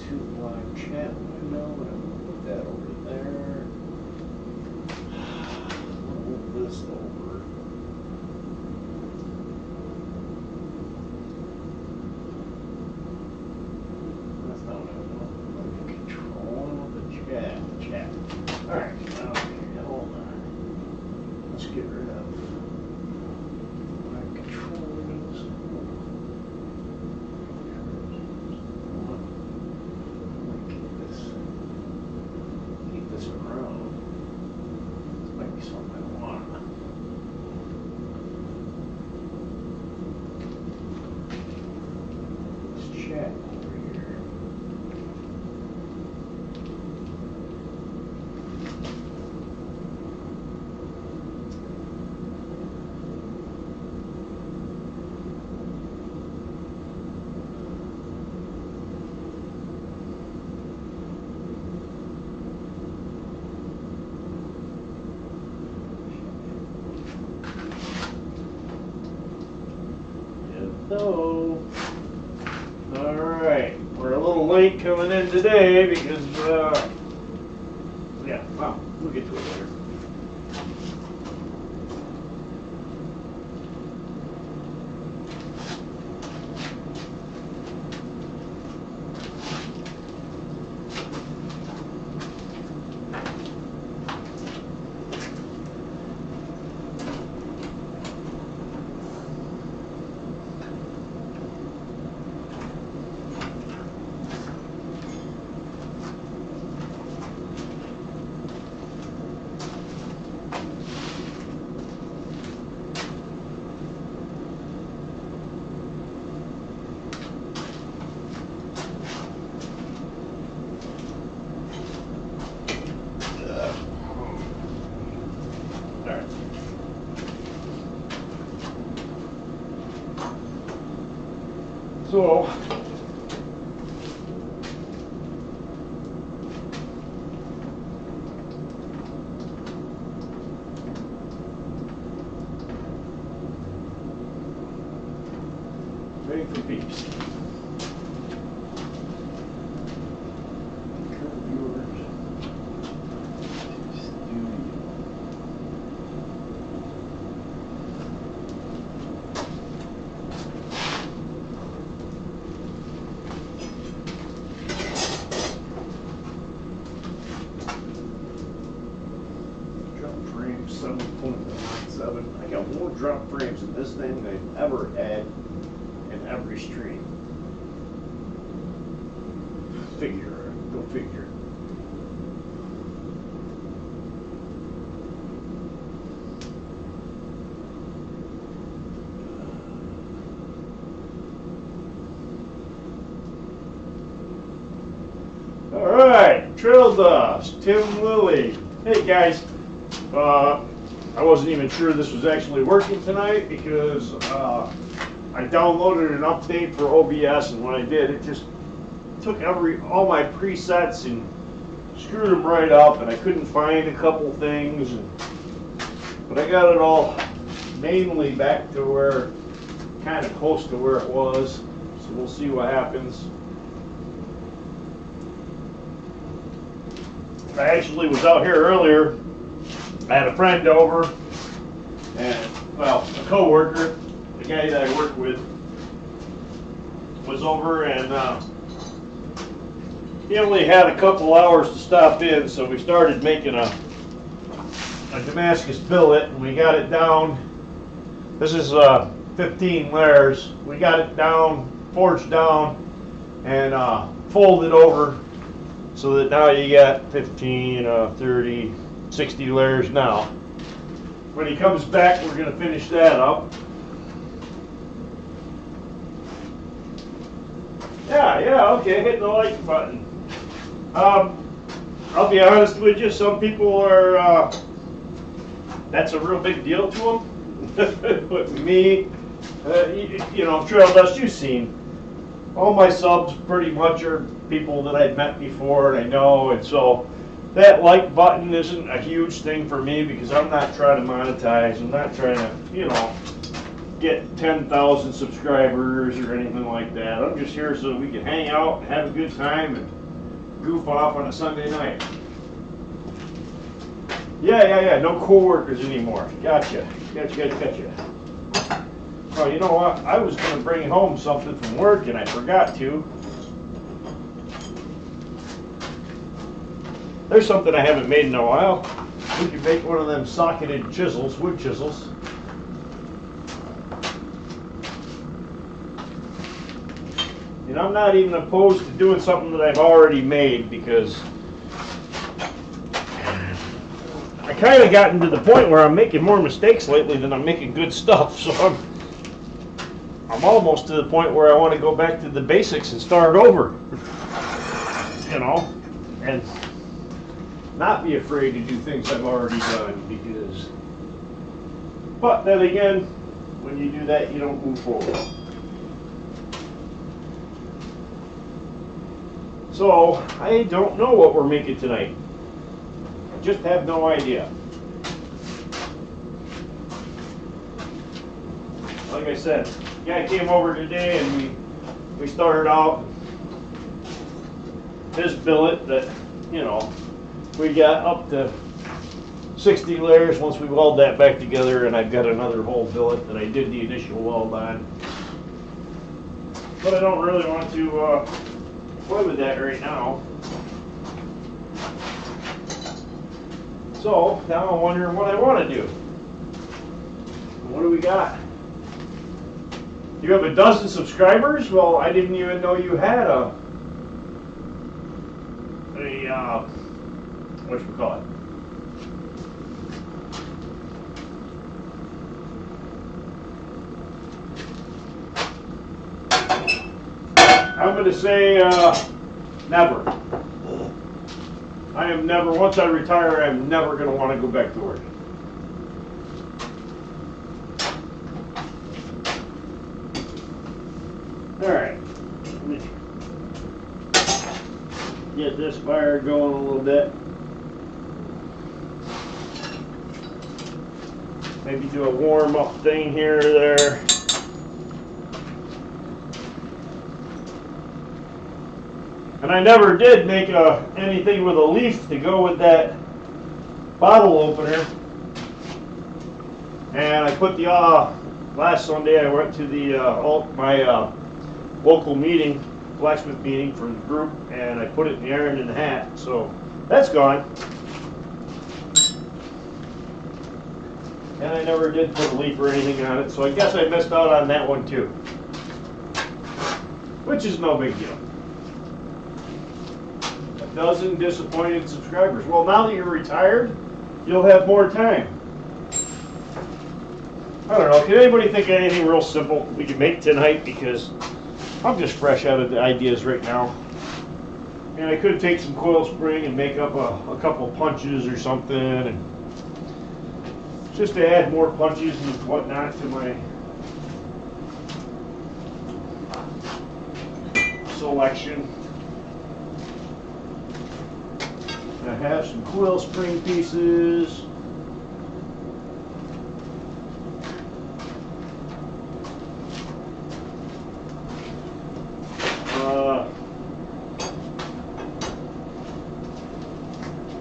YouTube live chat window, and I'm going to put that over there. Move this over. That's not what I want. I'm controlling the chat. Alright, okay, hold on. Let's get rid of my controls. Keep this around. This might be something I want. Let's chat over here. Hello. All right, we're a little late coming in today because, yeah, well, we'll get to it later. So, ready for peace. Current viewers. Drop frame 7.17. I got more drop frames in this thing than I've ever had in every stream. Figure, go figure. All right, Trail Dust, Tim Lilly. Hey guys, I wasn't even sure this was actually working tonight because I downloaded an update for OBS, and when I did, it just took all my presets and screwed them right up, and I couldn't find a couple things. But I got it all mainly back to where, kind of close to where it was. So we'll see what happens. I actually was out here earlier. I had a friend over, and well, a co-worker, the guy that I work with, was over, and he only had a couple hours to stop in, so we started making a Damascus billet, and we got it down. This is 15 layers. We got it down, forged down, and folded over, so that now you got 15, 30, 60 layers now. When he comes back, we're going to finish that up. Yeah, okay, hit the like button. I'll be honest with you, some people are, that's a real big deal to them. But me, you know, Trail Dust, you've seen. All my subs pretty much are people that I've met before and I know, and so that like button isn't a huge thing for me because I'm not trying to monetize. I'm not trying to, you know, get 10,000 subscribers or anything like that. I'm just here so we can hang out and have a good time and goof off on a Sunday night. Yeah, no co-workers anymore. Gotcha. Oh, you know what? I was going to bring home something from work and I forgot to. There's something I haven't made in a while. We could make one of them socketed chisels, wood chisels. And I'm not even opposed to doing something that I've already made, because I kind of gotten to the point where I'm making more mistakes lately than I'm making good stuff. So I'm almost to the point where I want to go back to the basics and start over, you know, and not be afraid to do things I've already done, because, but then again, when you do that, you don't move forward. So I don't know what we're making tonight. I just have no idea. Like I said, guy came over today and we started out his billet that, you know, we got up to 60 layers once we weld that back together, and I've got another whole billet that I did the initial weld on. But I don't really want to play with that right now. So now I'm wondering what I want to do. What do we got? You have 12 subscribers? Well, I didn't even know you had a whatchamacallit? I'm going to say never. I am never, once I retire, I'm never going to want to go back to work. Alright, let me get this fire going a little bit. Maybe do a warm up thing here or there. And I never did make anything with a leaf to go with that bottle opener. And I put the, last Sunday I went to the, my local meeting, blacksmith meeting for the group, and I put it in the iron in the hat. So that's gone. And I never did put a leaf or anything on it, so I guess I missed out on that one too. Which is no big deal. 12 disappointed subscribers. Well, now that you're retired, you'll have more time. I don't know, can anybody think of anything real simple we can make tonight? Because I'm just fresh out of the ideas right now. And I could take some coil spring and make up a couple punches or something, and just to add more punches and whatnot to my selection. I have some coil spring pieces.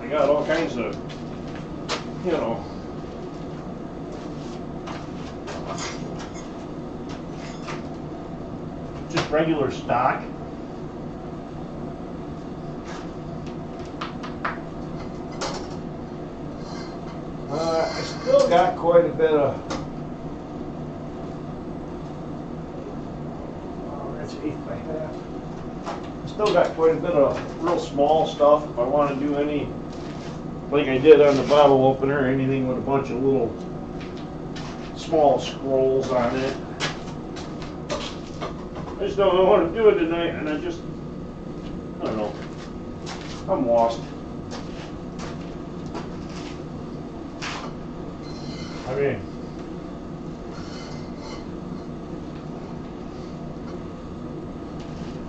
I got all kinds of, you know, just regular stock. I still got quite a bit of, that's 1/8 by half. I still got quite a bit of real small stuff if I want to do any, like I did on the bottle opener, anything with a bunch of little small scrolls on it. I just don't know how to do it tonight, and I don't know, I'm lost. I mean,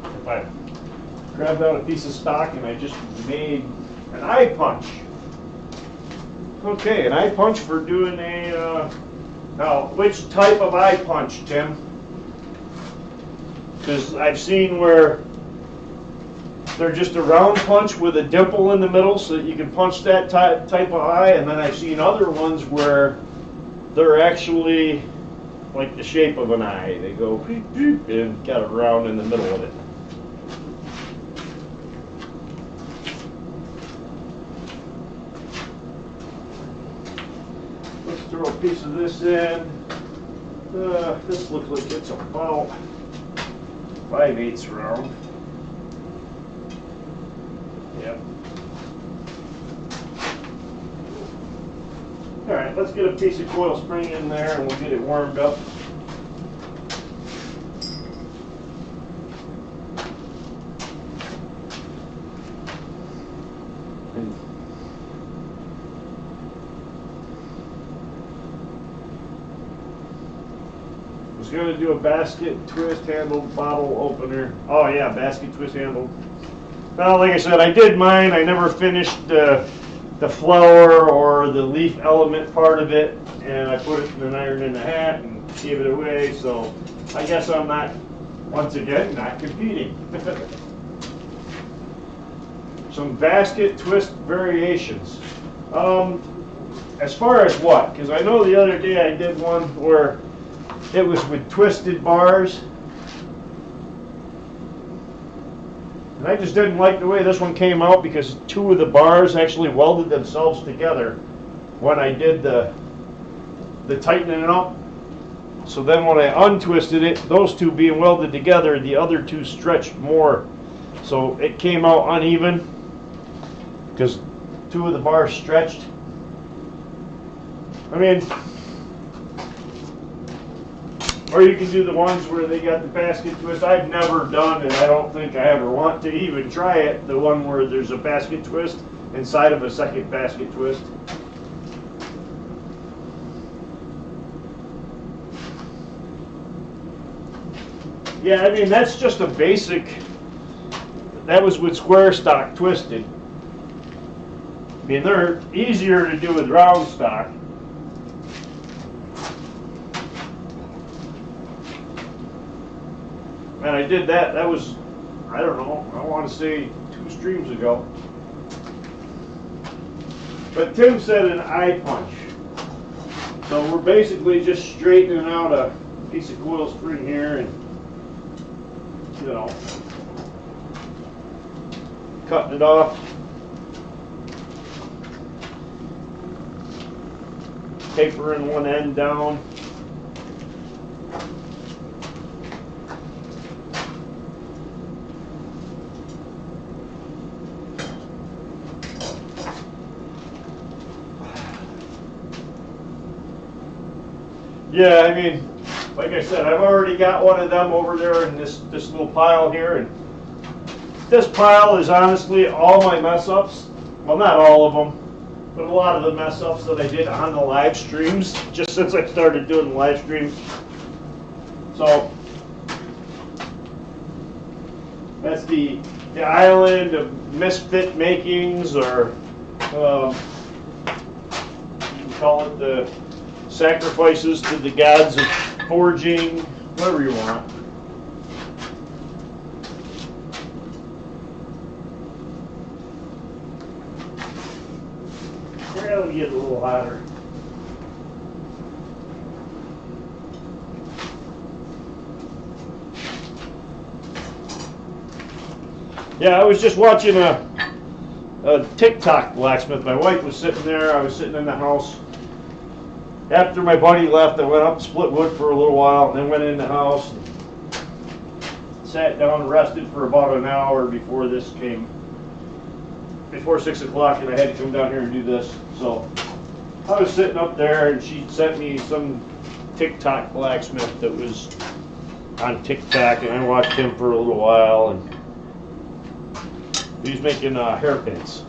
if I grabbed out a piece of stock and I just made an eye punch. Okay, an eye punch for doing a Now, which type of eye punch, Tim? Because I've seen where they're just a round punch with a dimple in the middle so that you can punch that type of eye, and then I've seen other ones where they're actually like the shape of an eye. They go beep, beep, and got a round in the middle of it. Let's throw a piece of this in. This looks like it's about 5/8 round. Yep. All right, let's get a piece of coil spring in there and we'll get it warmed up. I was going to do a basket twist handle bottle opener. Oh yeah, basket twist handle. Well, like I said, I did mine. I never finished the flower or the leaf element part of it, and I put it in an iron in the hat and gave it away. So I guess I'm not, once again, not competing. Some basket twist variations. As far as what? Because I know the other day I did one where it was with twisted bars. And I just didn't like the way this one came out because two of the bars actually welded themselves together when I did the tightening up. So then when I untwisted it, those two being welded together, the other two stretched more. So it came out uneven because two of the bars stretched. I mean, or you can do the ones where they got the basket twist. I've never done, and I don't think I ever want to even try it, the one where there's a basket twist inside of a second basket twist. Yeah, I mean, that's just a basic, that was with square stock twisted. I mean, they're easier to do with round stock. And I did that, that was, I don't know, I want to say 2 streams ago. But Tim said an eye punch. So we're basically just straightening out a piece of coil spring here and, you know, cutting it off. Tapering one end down. Yeah, I mean, like I said, I've already got one of them over there in this little pile here, and this pile is honestly all my mess ups. Well, not all of them, but a lot of the mess ups that I did on the live streams, just since I started doing the live streams. So that's the island of misfit makings, or you can call it the sacrifices to the gods of forging, whatever you want. Yeah, let me get a little hotter. Yeah, I was just watching a TikTok blacksmith. My wife was sitting there, I was sitting in the house. After my buddy left, I went up and split wood for a little while, and then went in the house, and sat down and rested for about an hour before this came, before 6 o'clock, and I had to come down here and do this. So I was sitting up there, and she sent me some TikTok blacksmith that was on TikTok, and I watched him for a little while, and he was making hairpins.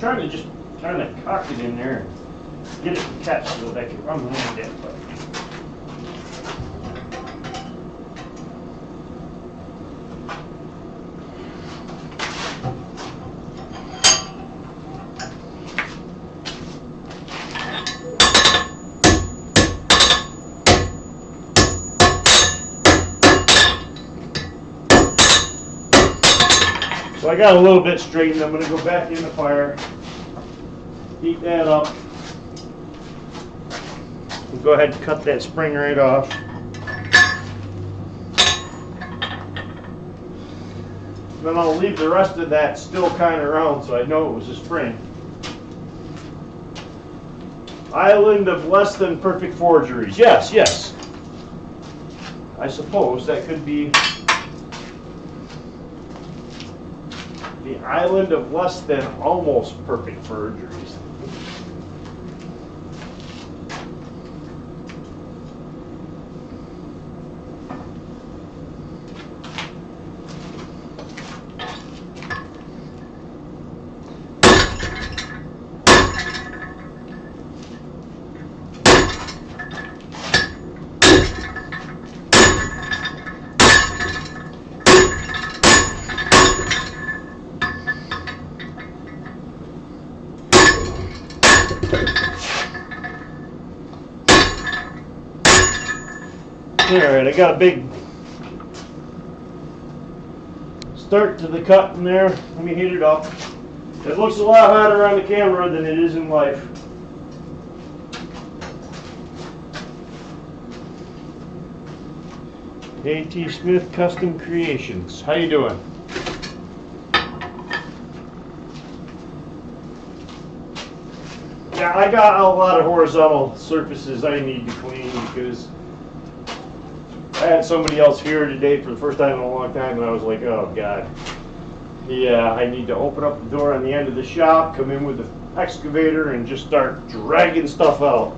trying to just kind of cock it in there and get it to catch so that I can unwind it. But so I got a little bit straightened. I'm going to go back in the fire, heat that up, and go ahead and cut that spring right off. Then I'll leave the rest of that still kind of round so I know it was a spring. Island of less than perfect forgeries. Yes, yes. I suppose that could be the island of less than almost perfect forgeries. Alright, I got a big start to the cut in there. Let me heat it up. It looks a lot hotter on the camera than it is in life. A.T. Smith Custom Creations. How you doing? Yeah, I got a lot of horizontal surfaces I need to clean because I had somebody else here today for the first time in a long time, and I was like, oh God. Yeah, I need to open up the door on the end of the shop, come in with the excavator, and just start dragging stuff out.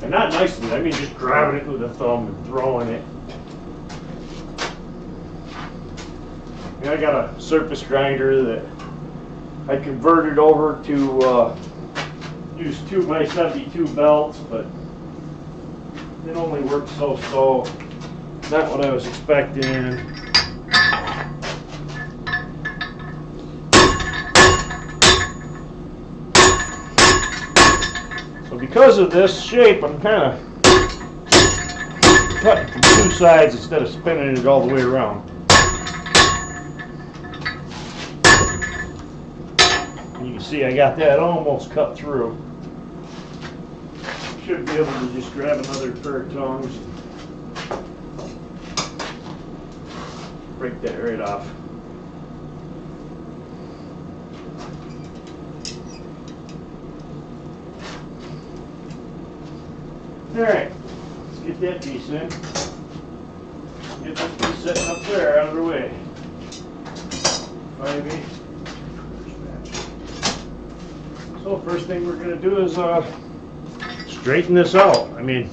And not nicely, I mean just grabbing it with a thumb and throwing it. And I got a surface grinder that I converted over to use 2x72 belts, but it only works so-so. Not what I was expecting. So because of this shape, I'm kind of cutting from two sides instead of spinning it all the way around. And you can see I got that almost cut through. Should be able to just grab another pair of tongs, break that right off. Alright, let's get that piece in. Get this piece sitting up there out of the way. 5/8. So first thing we're going to do is straighten this out. I mean,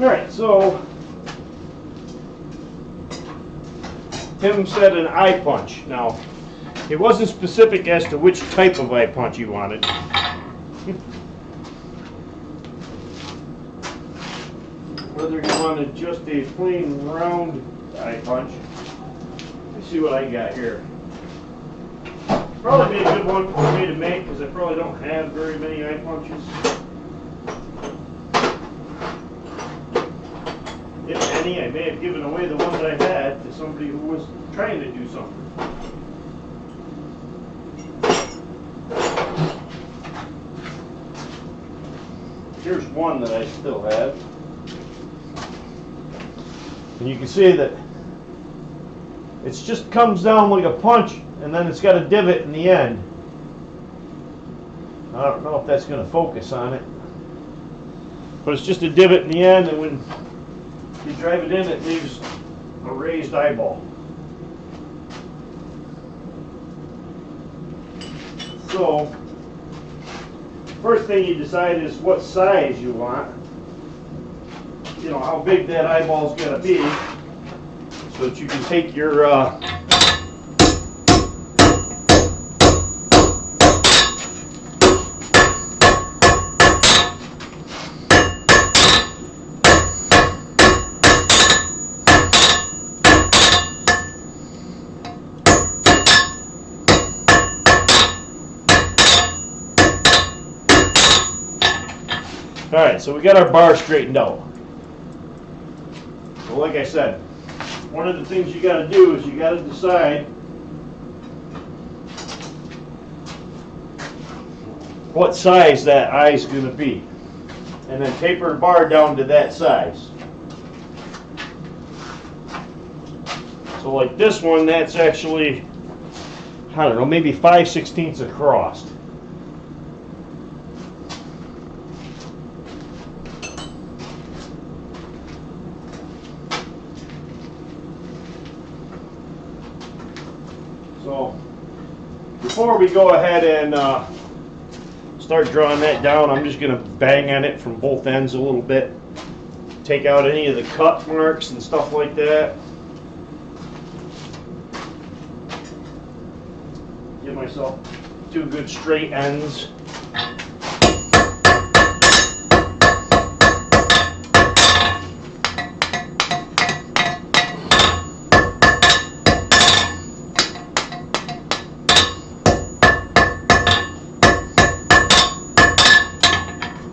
alright, so Tim said an eye punch. Now, it wasn't specific as to which type of eye punch he wanted. Whether he wanted just a plain round eye punch. Let's see what I got here. Probably be a good one for me to make because I probably don't have very many eye punches. If any, I may have given away the ones I had to somebody who was trying to do something. Here's one that I still have. And you can see that it just comes down like a punch, and then it's got a divot in the end. I don't know if that's going to focus on it, but it's just a divot in the end, and when you drive it in, it leaves a raised eyeball. So, first thing you decide is what size you want. you know, how big that eyeball's gonna be, so that you can take your Alright, so we got our bar straightened out. So like I said, one of the things you got to do is you got to decide what size that eye is going to be. And then taper the bar down to that size. So like this one, that's actually, I don't know, maybe 5/16 across. So before we go ahead and start drawing that down, I'm just going to bang on it from both ends a little bit. Take out any of the cut marks and stuff like that. Give myself 2 good straight ends.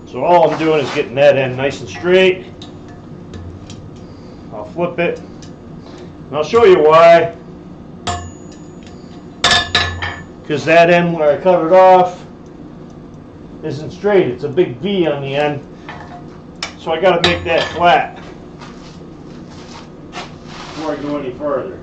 So all I'm doing is getting that end nice and straight. I'll flip it, and I'll show you why. Because that end where I cut it off isn't straight. It's a big V on the end. So I got to make that flat before I go any further.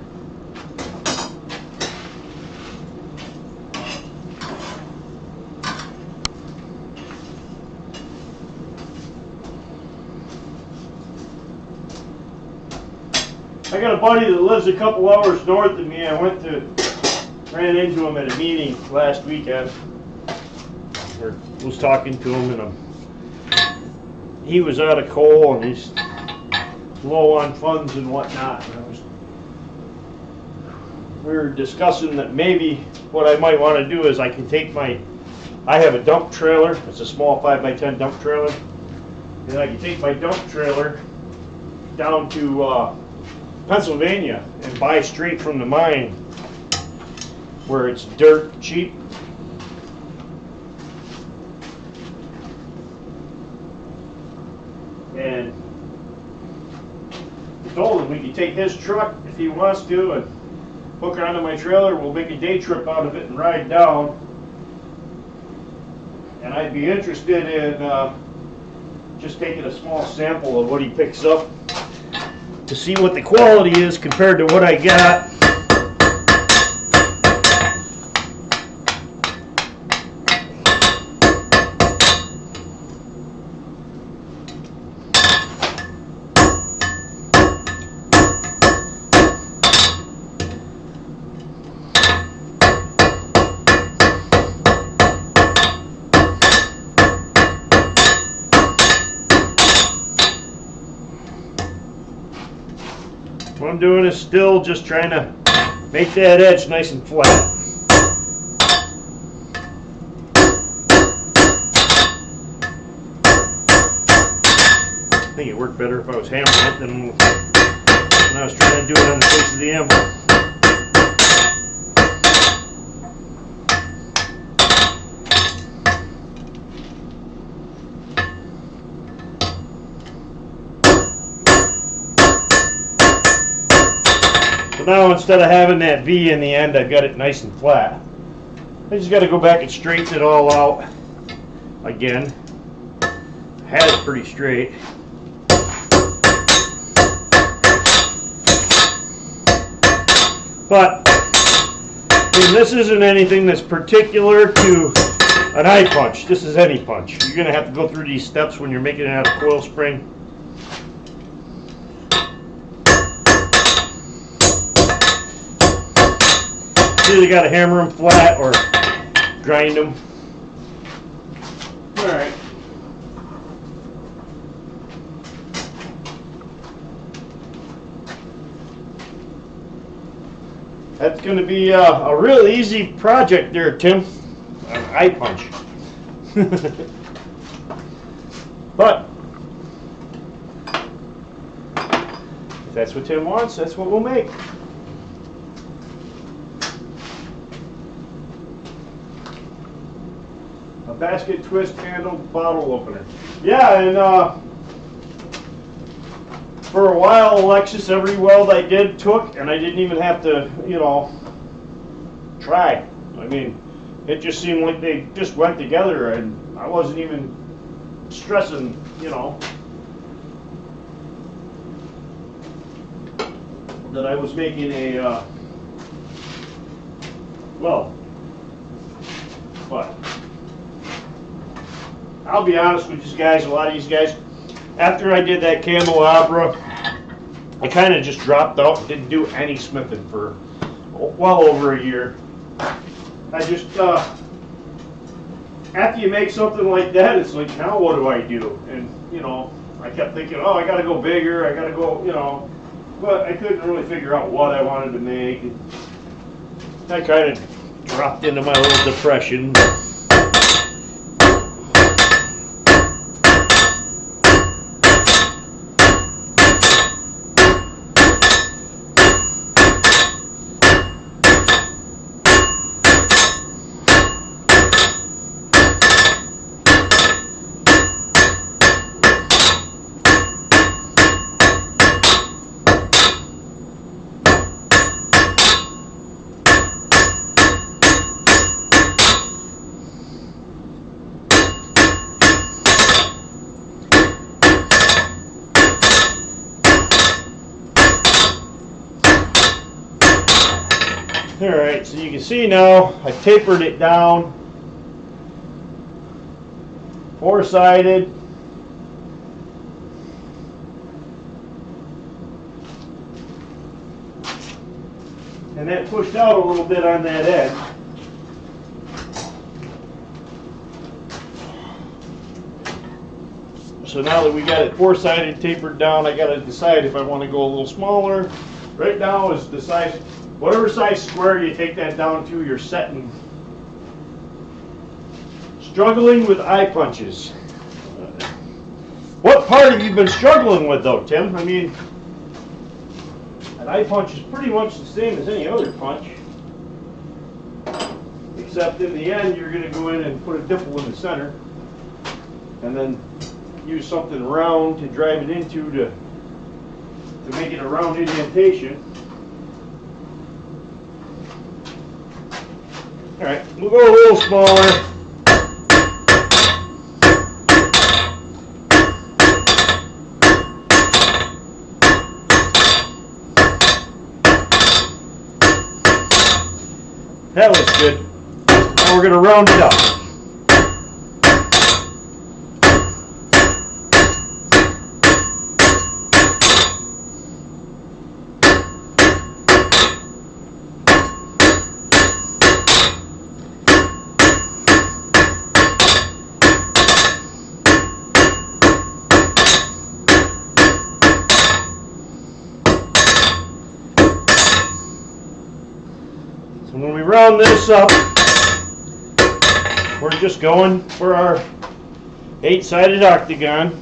I got a buddy that lives a couple hours north of me. Ran into him at a meeting last weekend, or was talking to him, and he was out of coal and he's low on funds and whatnot. And we were discussing that maybe what I might want to do is I have a dump trailer. It's a small 5x10 dump trailer, and I can take my dump trailer down to Pennsylvania and buy straight from the mine, where it's dirt cheap. And I told him we could take his truck if he wants to and hook it onto my trailer. We'll make a day trip out of it and ride down. And I'd be interested in just taking a small sample of what he picks up to see what the quality is compared to what I got. What I'm doing is still just trying to make that edge nice and flat. I think it worked better if I was hammering it than when I was trying to do it on the face of the anvil. So now instead of having that V in the end, I've got it nice and flat. I just got to go back and straighten it all out again. I had it pretty straight. But I mean, this isn't anything that's particular to an eye punch. This is any punch. You're going to have to go through these steps when you're making it out of coil spring. Either got to hammer them flat or grind them. All right. That's going to be a real easy project there, Tim. An eye punch. But if that's what Tim wants, that's what we'll make. A basket twist handle bottle opener. Yeah, and for a while, Alexis, every weld I did took, and I didn't even have to, you know, try. I mean, it just seemed like they just went together, and I wasn't even stressing, you know, that I was making a, well, but I'll be honest with you guys, a lot of these guys, after I did that candelabra, I kind of just dropped out and didn't do any smithing for well over a year. I just, after you make something like that, it's like, now what do I do? And, you know, I kept thinking, oh, I got to go bigger, I got to go, you know, but I couldn't really figure out what I wanted to make. I kind of dropped into my little depression. Alright, so you can see now I tapered it down, four-sided, and that pushed out a little bit on that edge. So now that we got it four-sided tapered down, I got to decide if I want to go a little smaller. Right now is the size, whatever size square you take that down to, you're setting. Struggling with eye punches. What part have you been struggling with though, Tim? I mean, an eye punch is pretty much the same as any other punch. Except in the end, you're going to go in and put a dimple in the center. And then use something round to drive it into to make it a round indentation. Alright, we'll go a little smaller. That looks good. Now we're going to round it up. So when we round this up, we're just going for our 8-sided octagon.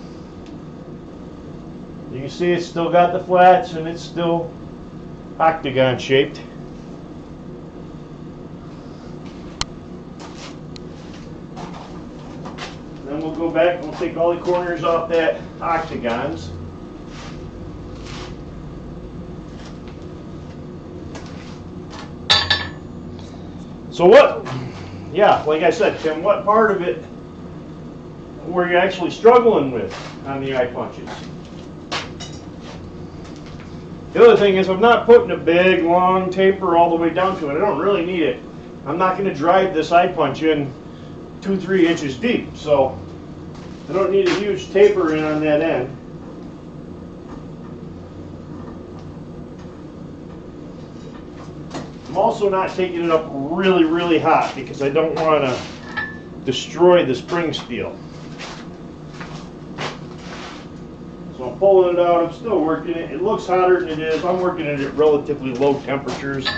You can see it's still got the flats and it's still octagon shaped. Then we'll go back and we'll take all the corners off that octagons. So what, yeah, like I said, Tim, what part of it were you actually struggling with on the eye punches? The other thing is I'm not putting a big, long taper all the way down to it. I don't really need it. I'm not going to drive this eye punch in 2-3 inches deep, so I don't need a huge taper in on that end. I'm also not taking it up really, really hot because I don't want to destroy the spring steel. So I'm pulling it out, I'm still working it. It looks hotter than it is. I'm working it at relatively low temperatures.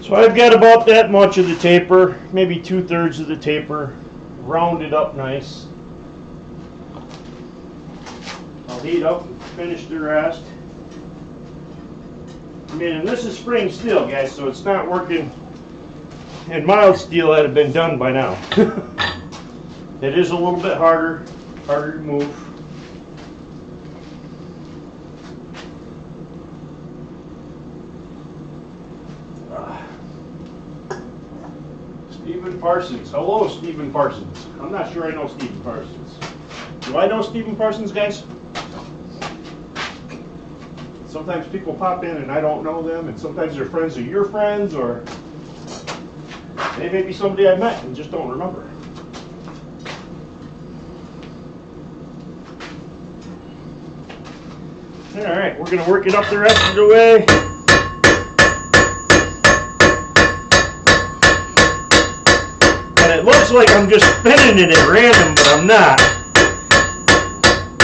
So I've got about that much of the taper, maybe 2/3 of the taper, rounded up nice. I'll heat up and finish the rest. I mean, and this is spring steel, guys, so it's not working in mild steel that have been done by now. It is a little bit harder to move. Stephen Parsons. Hello, Stephen Parsons. I'm not sure I know Stephen Parsons. Do I know Stephen Parsons, guys? Sometimes people pop in and I don't know them, and sometimes they're friends of your friends, or they may be somebody I met and just don't remember. Alright, we're going to work it up the rest of the way. And it looks like I'm just spinning it at random, but I'm not.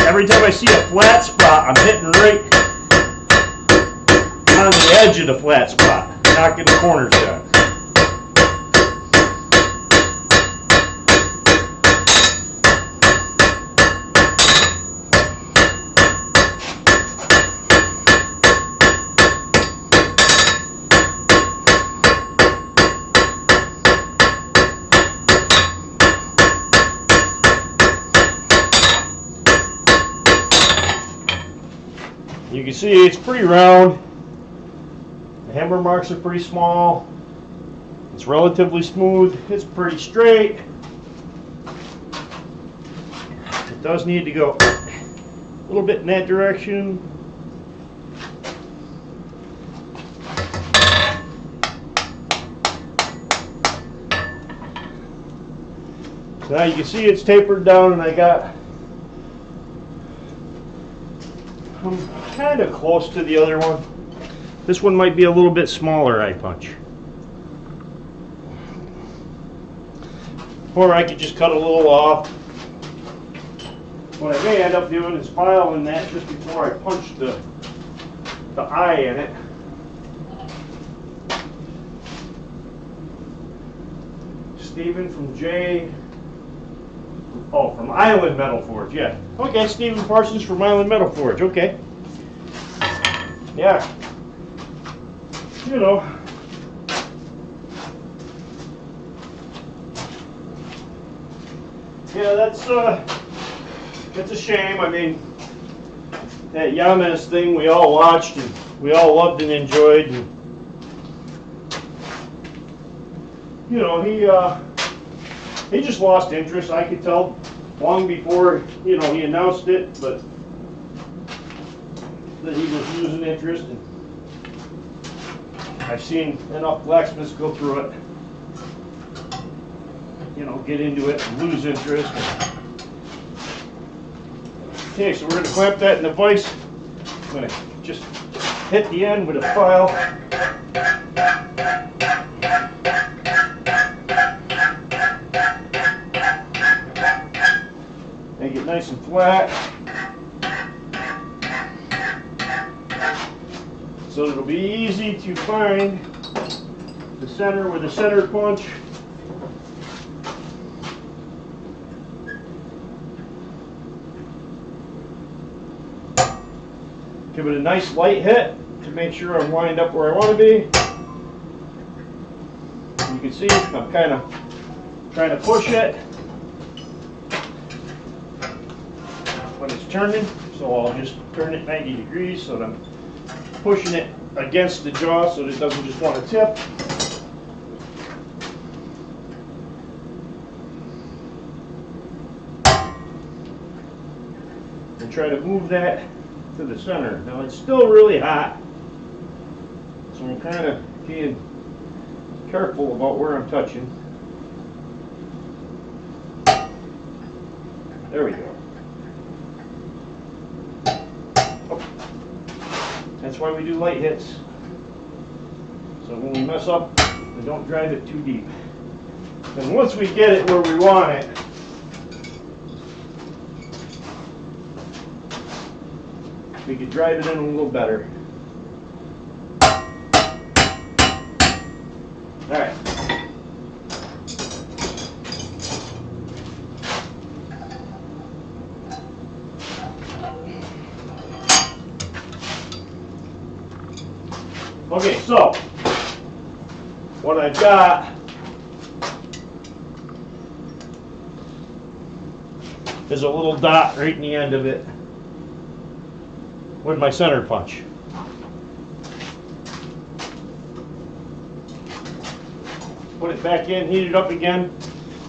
Every time I see a flat spot, I'm hitting right on the edge of the flat spot, knocking the corners down. You can see it's pretty round. The hammer marks are pretty small. It's relatively smooth. It's pretty straight. It does need to go a little bit in that direction. So now you can see it's tapered down, and I'm kind of close to the other one. This one might be a little bit smaller eye punch. Or I could just cut a little off. What I may end up doing is filing that just before I punch the eye in it. Stephen from from Island Metal Forge, yeah. Okay, Stephen Parsons from Island Metal Forge, okay. Yeah. You know. Yeah, that's a shame. I mean, that Yamas thing we all watched and we all loved and enjoyed. And, you know, he just lost interest. I could tell long before, you know, he announced it, but that he was losing interest. And I've seen enough blacksmiths go through it, you know, get into it and lose interest. Okay, so we're going to clamp that in the vise. I'm going to just hit the end with a file. Make it nice and flat, so it'll be easy to find the center with a center punch. Give it a nice light hit to make sure I'm lined up where I want to be. You can see I'm kind of trying to push it when it's turning, so I'll just turn it 90 degrees so that I'm pushing it against the jaw so that it doesn't just want to tip. And try to move that to the center. Now it's still really hot, so I'm kind of being careful about where I'm touching. There we go. Oh. That's why we do light hits. So when we mess up, we don't drive it too deep. And once we get it where we want it, we can drive it in a little better. All right. Okay, so what I've got is a little dot right in the end of it with my center punch. Put it back in, heat it up again.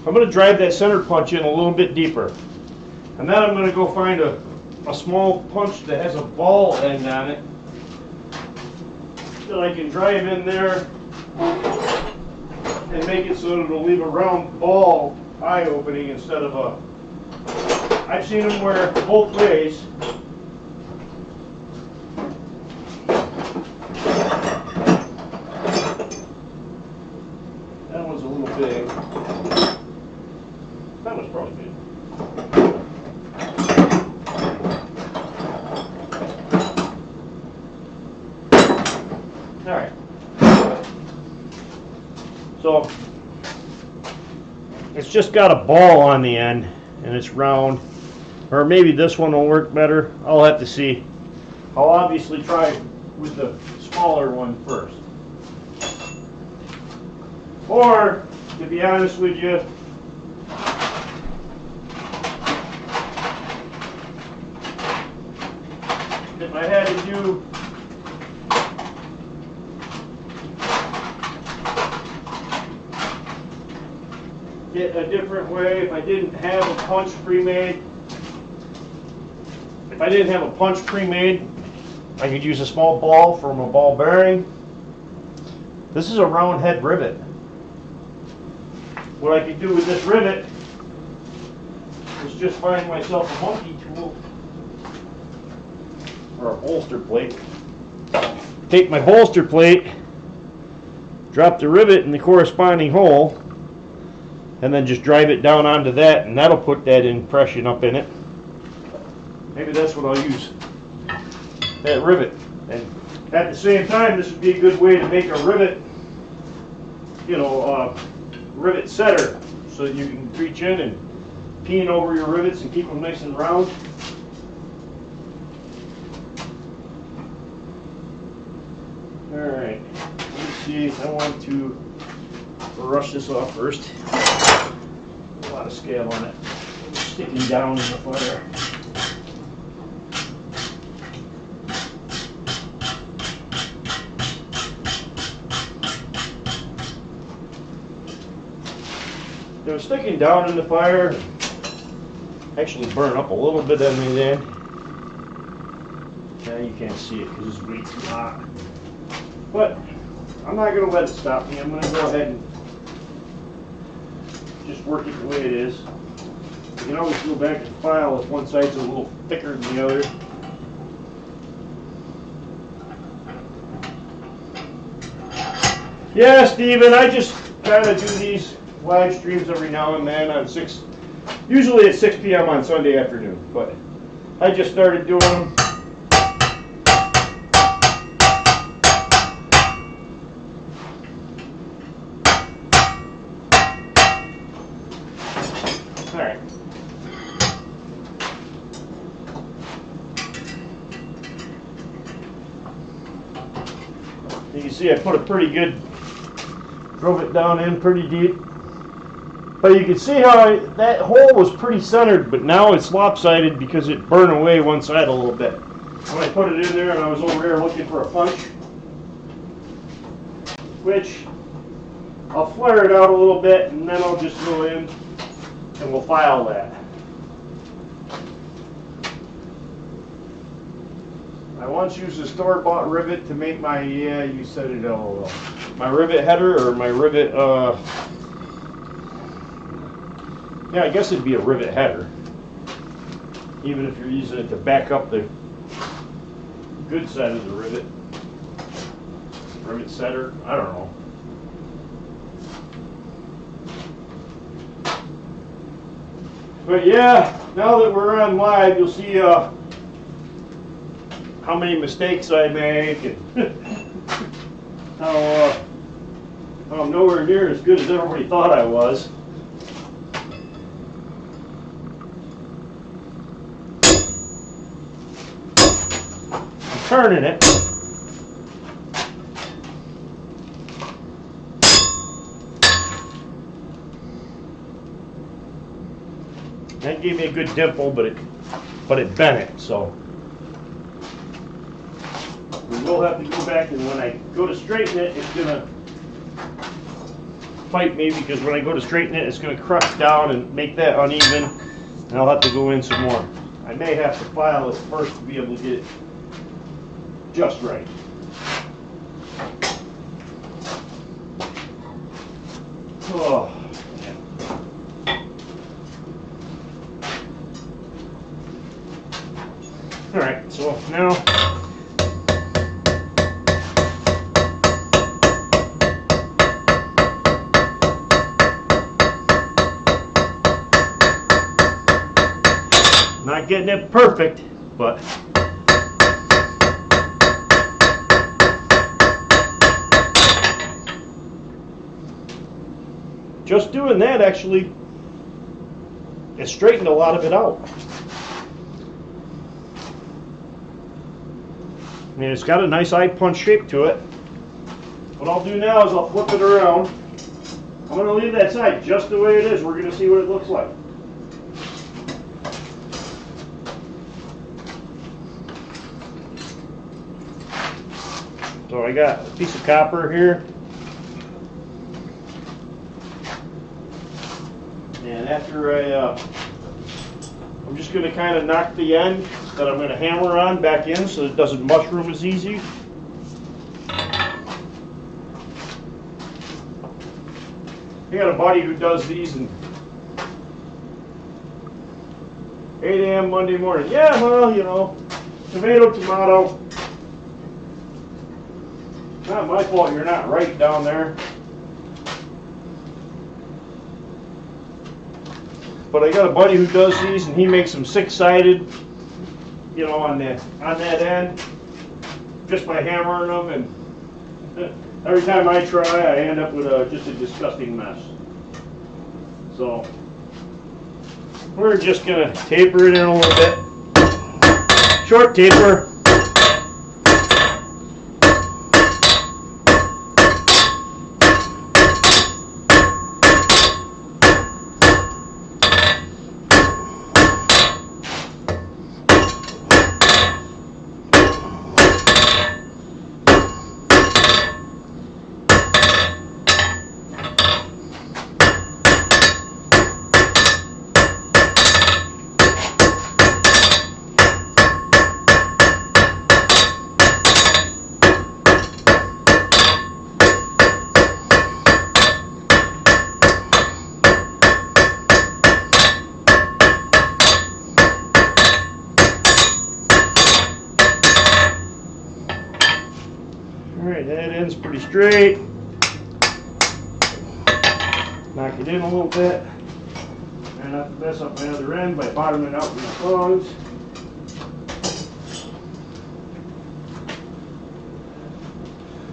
I'm going to drive that center punch in a little bit deeper. And then I'm going to go find a small punch that has a ball end on it that I can drive in there and make it so that it'll leave a round ball eye opening instead of a... I've seen them wear both ways. That one's a little big. That one's probably good. All right. So it's just got a ball on the end and it's round. Or maybe this one will work better. I'll have to see. I'll obviously try with the smaller one first. Or, to be honest with you, if I had to do it a different way, if I didn't have a punch pre-made, I could use a small ball from a ball bearing. This is a round head rivet. What I could do with this rivet is just find myself a monkey tool or a bolster plate. Take my bolster plate, drop the rivet in the corresponding hole, and then just drive it down onto that, and that'll put that impression up in it. Maybe that's what I'll use, that rivet. And at the same time, this would be a good way to make a rivet, you know, rivet setter, so that you can reach in and peen over your rivets and keep them nice and round. Alright, let's see, I want to brush this off first. A lot of scale on it, sticking down in the fire. It was sticking down in the fire, actually burned up a little bit on the end. Now you can't see it because it's way too hot. But I'm not going to let it stop me. I'm going to go ahead and just work it the way it is. You can always go back and file if one side's a little thicker than the other. Yeah, Steven, I just kind of do these live streams every now and then on usually at 6 p.m. on Sunday afternoon, but I just started doing them. All right. You can see I put a pretty good, drove it down in pretty deep. But you can see how that hole was pretty centered, but now it's lopsided because it burned away one side a little bit. When I put it in there and I was over here looking for a punch, which I'll flare it out a little bit and then I'll just go in and we'll file that. I once used a store-bought rivet to make my, yeah, you said it, LOL. My rivet header or my rivet, yeah, I guess it'd be a rivet header, even if you're using it to back up the good side of the rivet. Rivet setter, I don't know. But yeah, now that we're on live, you'll see how many mistakes I make and how I'm nowhere near as good as everybody thought I was. I'm turning it. That gave me a good dimple, but it bent it, so we will have to go back, and when I go to straighten it, it's gonna fight me, because when I go to straighten it, it's gonna crush down and make that uneven, and I'll have to go in some more. I may have to file it first to be able to get it just right. Oh. All right, so now not getting it perfect, but just doing that actually, it straightened a lot of it out. I mean, it's got a nice eye punch shape to it. What I'll do now is I'll flip it around. I'm going to leave that side just the way it is. We're going to see what it looks like. So I got a piece of copper here. And after I'm just going to kind of knock the end that I'm going to hammer on back in so it doesn't mushroom as easy. I got a buddy who does these in 8 a.m. Monday morning. Yeah, well, you know, tomato, tomato. Not my fault you're not right down there. But I got a buddy who does these, and he makes them six-sided, you know, on that end, just by hammering them. And every time I try, I end up with just a disgusting mess. So we're just gonna taper it in a little bit. Short taper. Alright, that end's pretty straight. Knock it in a little bit. Try not to mess up my other end by bottoming out with the tongs.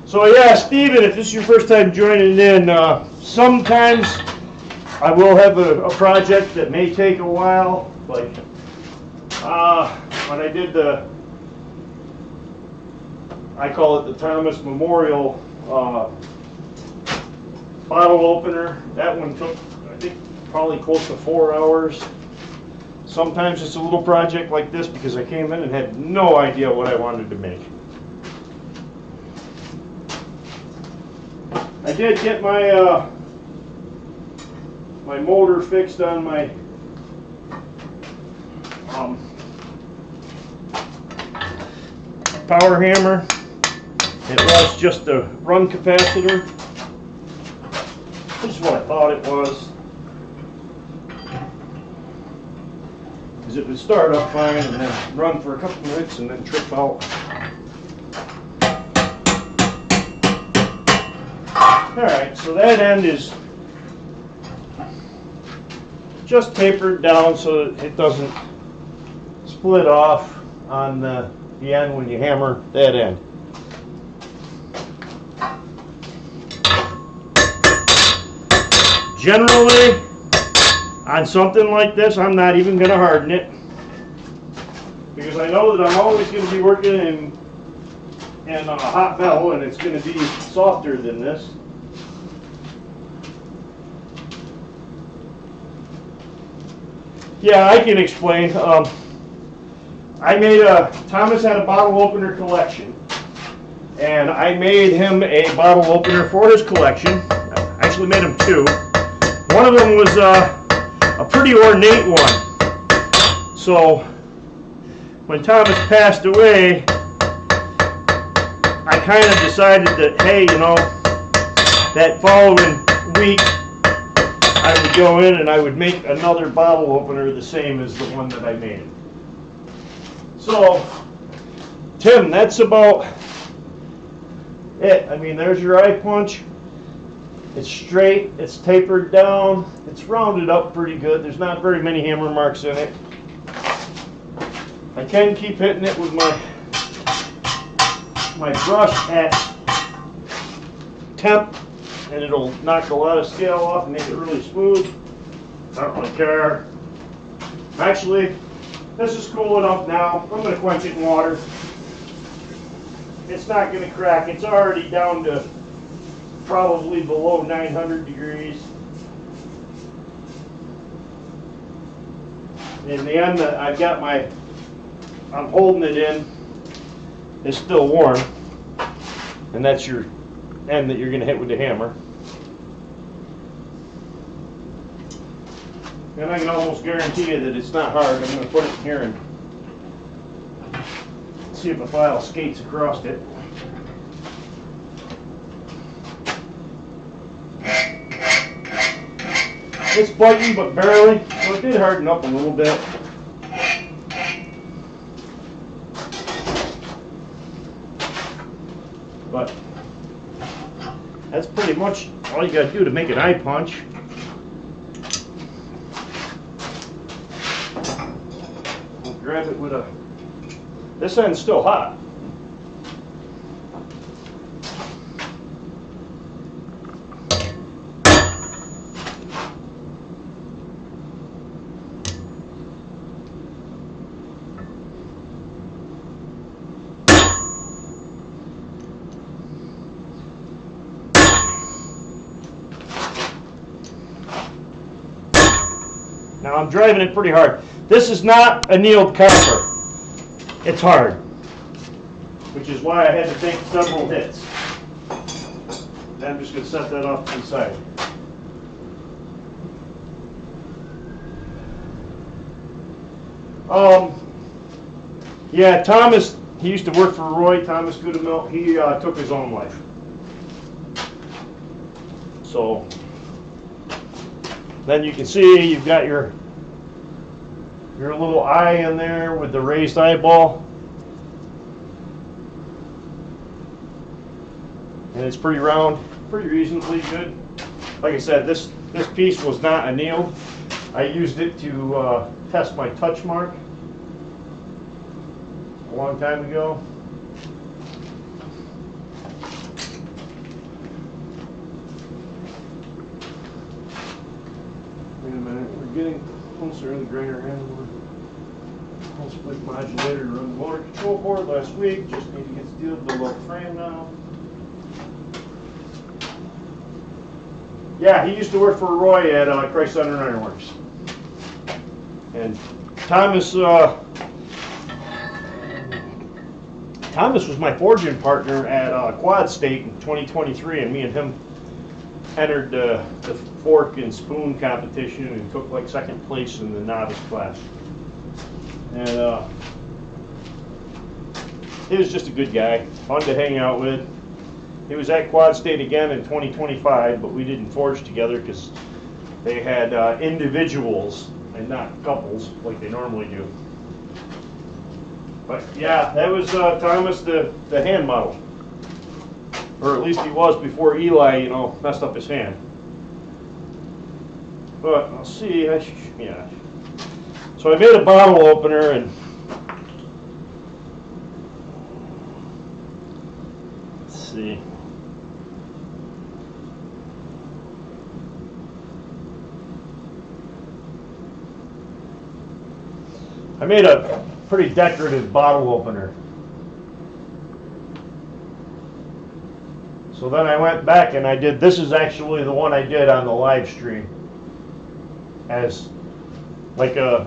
So yeah, Steven, if this is your first time joining in, sometimes I will have a project that may take a while. Like when I did I call it the Thomas Memorial bottle opener. That one took, I think, probably close to 4 hours. Sometimes it's a little project like this because I came in and had no idea what I wanted to make. I did get my my motor fixed on my power hammer. It was just a run capacitor. This is what I thought it was. Because it would start up fine and then run for a couple minutes and then trip out. Alright, so that end is just tapered down so that it doesn't split off on the end when you hammer that end. Generally, on something like this, I'm not even going to harden it, because I know that I'm always going to be working in hot metal, and it's going to be softer than this. Yeah, I can explain. Thomas had a bottle opener collection, and I made him a bottle opener for his collection. I actually made him two. One of them was a pretty ornate one. So when Thomas passed away, I kind of decided that, hey, you know, that following week I would go in and I would make another bottle opener the same as the one that I made. So, Tim, that's about it. I mean, there's your eye punch. It's straight, it's tapered down, it's rounded up pretty good. There's not very many hammer marks in it. I can keep hitting it with my brush at temp, and it'll knock a lot of scale off and make it really smooth. I don't really care. Actually, this is cool enough now. I'm going to quench it in water. It's not going to crack. It's already down to probably below 900 degrees. In the end, I'm holding it in. It's still warm, and that's your end that you're going to hit with the hammer. And I can almost guarantee you that it's not hard. I'm going to put it in here and see if a file skates across it. It's biting, but barely, so it did harden up a little bit. But that's pretty much all you got to do to make an eye punch. I'll grab it with this end's still hot. Now I'm driving it pretty hard. This is not annealed copper. It's hard, which is why I had to take several hits. And I'm just going to set that off to the side. Yeah, Thomas, he used to work for Roy, Thomas Goodemill. He took his own life. So then you can see you've got your little eye in there with the raised eyeball. And it's pretty round, pretty reasonably good. Like I said, this piece was not annealed. I used it to test my touch mark a long time ago. Wait a minute, we're getting closer to the grinder end. We'll split modulator to run the motor control board last week. Just need to get steel to the low frame now. Yeah, he used to work for Roy at Christ Center Ironworks. And Thomas was my forging partner at Quad State in 2023, and me and him entered the fork and spoon competition and took like second place in the novice class. And he was just a good guy, fun to hang out with. He was at Quad State again in 2025, but we didn't forge together because they had individuals and not couples like they normally do. But yeah, that was Thomas, the hand model. Or at least he was before Eli, you know, messed up his hand. But I'll see, yeah. So I made a bottle opener, and let's see. I made a pretty decorative bottle opener. So then I went back and I did, this is actually the one I did on the live stream. As like a,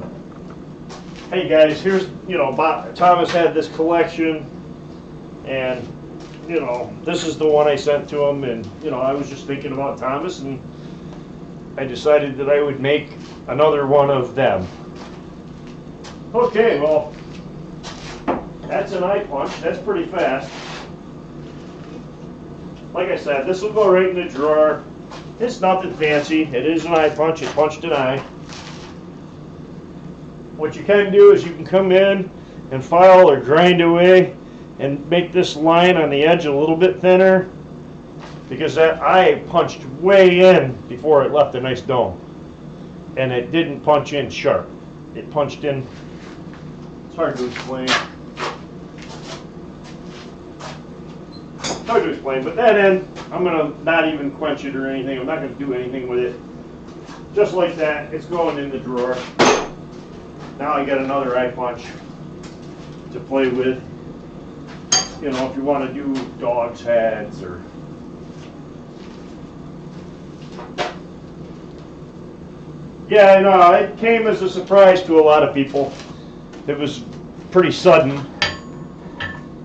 hey guys, here's, you know, Thomas had this collection, and, you know, this is the one I sent to him, and, you know, I was just thinking about Thomas, and I decided that I would make another one of them. Okay, well, that's an eye punch. That's pretty fast. Like I said, this will go right in the drawer. It's nothing fancy. It is an eye punch. It punched an eye. What you can do is you can come in and file or grind away and make this line on the edge a little bit thinner, because that eye punched way in before it left a nice dome. And it didn't punch in sharp. It punched in, it's hard to explain. Hard to explain, but that end, I'm going to not even quench it or anything. I'm not going to do anything with it. Just like that, it's going in the drawer. Now I got another eye punch to play with. You know, if you want to do dogs' heads or... Yeah, I know, it came as a surprise to a lot of people. It was pretty sudden.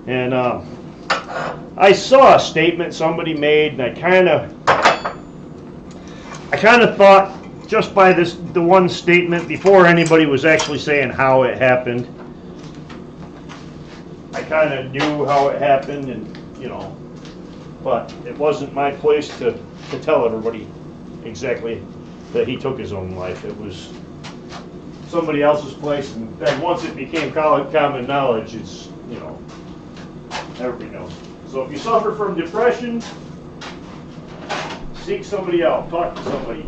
And I saw a statement somebody made, and I kind of thought, just by the one statement, before anybody was actually saying how it happened, I kind of knew how it happened, and, you know, but it wasn't my place to tell everybody exactly that he took his own life. It was somebody else's place, and then once it became common knowledge, it's, you know, everybody knows. So if you suffer from depression, seek somebody out, talk to somebody.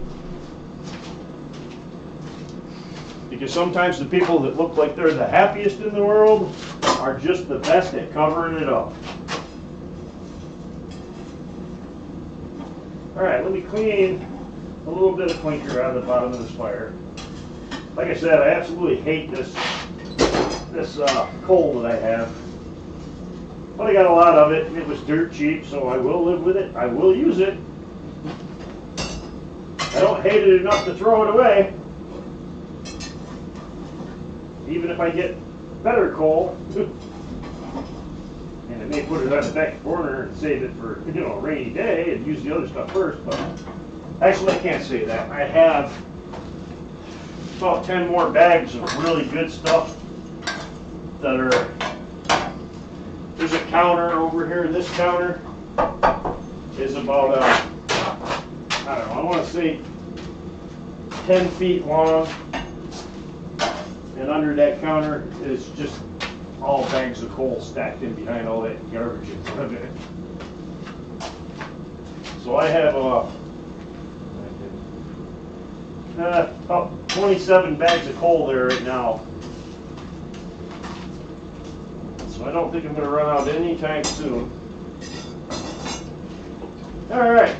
Because sometimes the people that look like they're the happiest in the world are just the best at covering it up. Alright, let me clean a little bit of clinker out of the bottom of this fire. Like I said, I absolutely hate this coal that I have. But I got a lot of it, and it was dirt cheap, so I will live with it. I will use it. I don't hate it enough to throw it away. Even if I get better coal. And I may put it on the back corner and save it for, you know, a rainy day and use the other stuff first, but actually I can't say that. I have about 10 more bags of really good stuff that are, there's a counter over here. This counter is about, I don't know, I want to say 10 feet long, and under that counter is just all bags of coal stacked in behind all that garbage in front of it. So I have about 27 bags of coal there right now. So I don't think I'm going to run out anytime soon. Alright,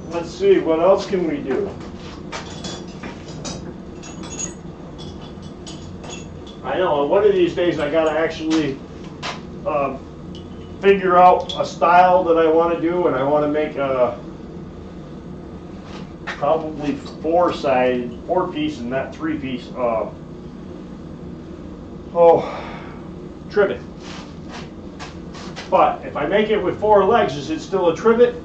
let's see, what else can we do? I know, one of these days I gotta actually figure out a style that I want to do, and I want to make a probably four-piece and not three-piece trivet. But if I make it with 4 legs, is it still a trivet?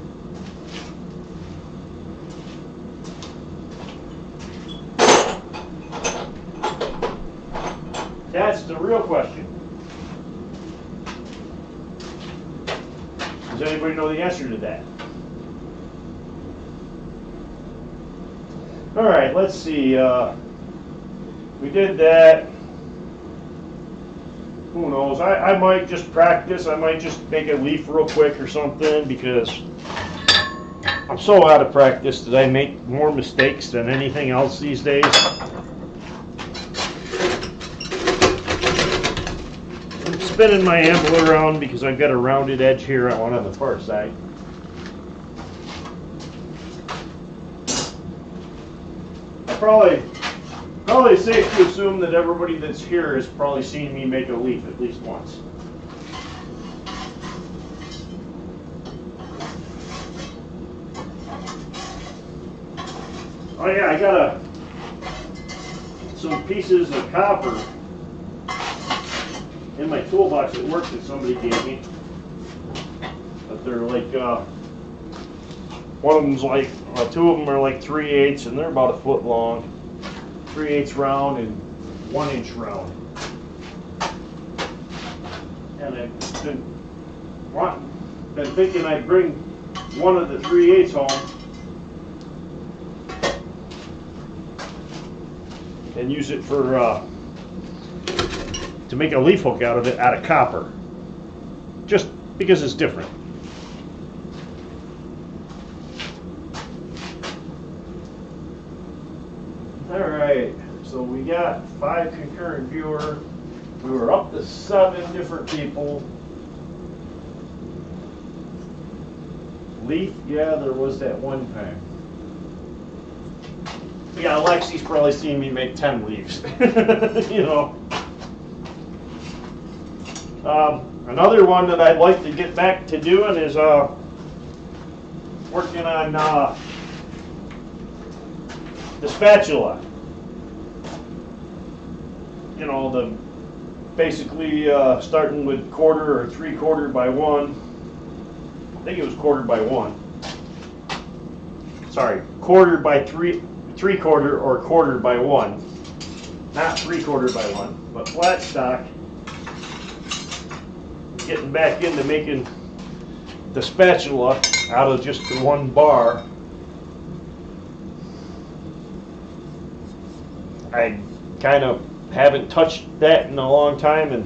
That's the real question. Does anybody know the answer to that? All right, let's see. We did that. Who knows? I might just practice. I might just make a leaf real quick or something, because I'm so out of practice that I make more mistakes than anything else these days. I'm spinning my anvil around because I've got a rounded edge here. I want on the far side. I probably probably safe to assume that everybody that's here has probably seen me make a leaf at least once. Oh yeah, I got some pieces of copper in my toolbox at work that somebody gave me. But they're like, one of them's like, two of them are like 3/8 and they're about a foot long. 3/8 round and 1-inch round. And I've been thinking I'd bring one of the 3/8 home and use it for to make a leaf hook out of it out of copper, just because it's different. Alright, so we got 5 concurrent viewers. We were up to 7 different people. Leaf, yeah, there was that one time. Yeah, Lexi's probably seen me make 10 leaves. You know. Another one that I'd like to get back to doing is working on the spatula. You know, the basically starting with 1/4 or 3/4 by 1. I think it was 1/4 by 1. Sorry, 1/4 by 3/4 or 1/4 by 1. Not 3/4 by 1, but flat stock. Getting back into making the spatula out of just the 1 bar. I kind of haven't touched that in a long time, and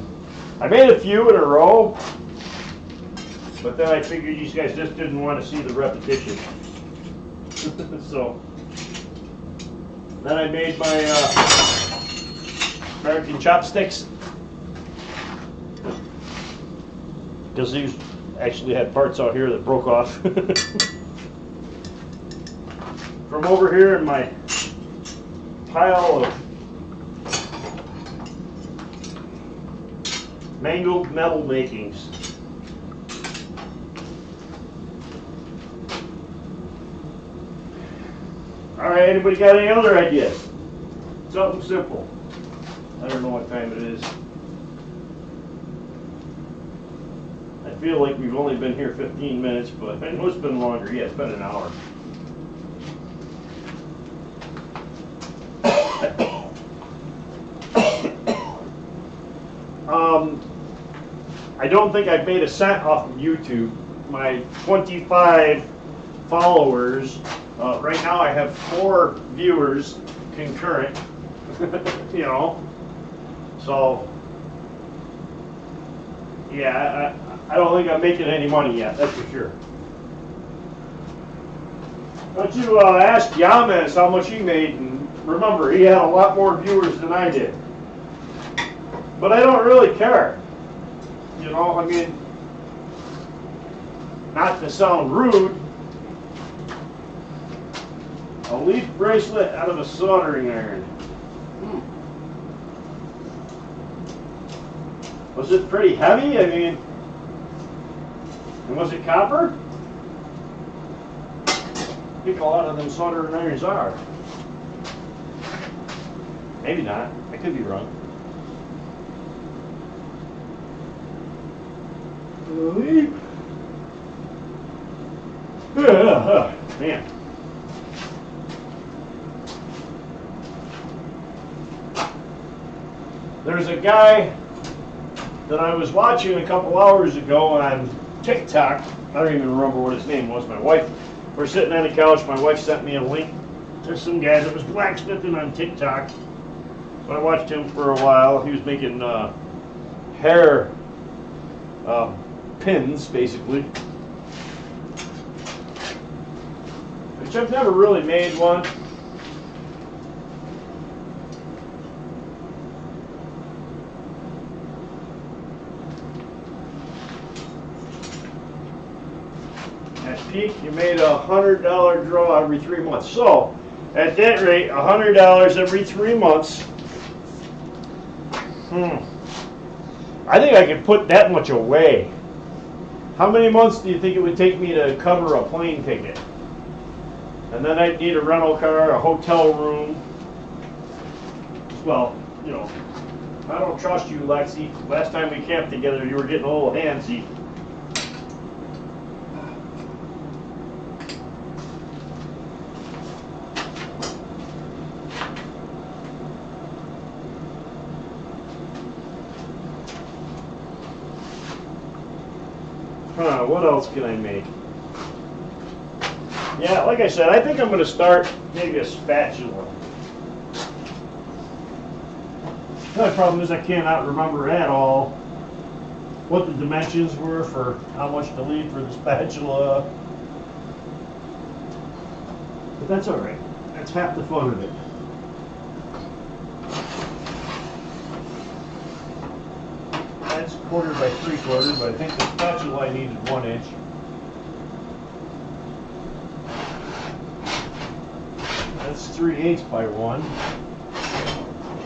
I made a few in a row, but then I figured you guys just didn't want to see the repetition. So then I made my American chopsticks, because these actually had parts out here that broke off. From over here in my pile of mangled metal makings. Alright, anybody got any other ideas? Something simple. I don't know what time it is. I feel like we've only been here 15 minutes, but I know it's been longer. Yeah, it's been an hour. I don't think I've made a cent off of YouTube. My 25 followers, right now I have 4 viewers concurrent, you know, so yeah, I don't think I'm making any money yet, that's for sure. Why don't you ask Yames how much he made, and remember, he had a lot more viewers than I did. But I don't really care. You know, I mean, not to sound rude, a leaf bracelet out of a soldering iron. Was it pretty heavy? I mean, and was it copper? I think a lot of them soldering irons are. Maybe not. I could be wrong. Leaf. Man. There's a guy that I was watching a couple hours ago on TikTok. I don't even remember what his name was. My wife, we're sitting on the couch. My wife sent me a link. There's some guy that was blacksmithing on TikTok. So I watched him for a while. He was making hair pins, basically. Which I've never really made one. At peak, you made a $100 draw every 3 months. So, At that rate, $100 every 3 months. I think I could put that much away. How many months do you think it would take me to cover a plane ticket? And then I'd need a rental car, a hotel room. Well, you know, I don't trust you, Lexi. Last time we camped together, you were getting a little handsy. What else can I make? Yeah, like I said, I think I'm going to start maybe a spatula. The only problem is I cannot remember at all what the dimensions were for how much to leave for the spatula. But that's all right. That's half the fun of it. That's 1/4 by 3/4, but I think the spatula I needed 1 inch. That's 3/8 by 1.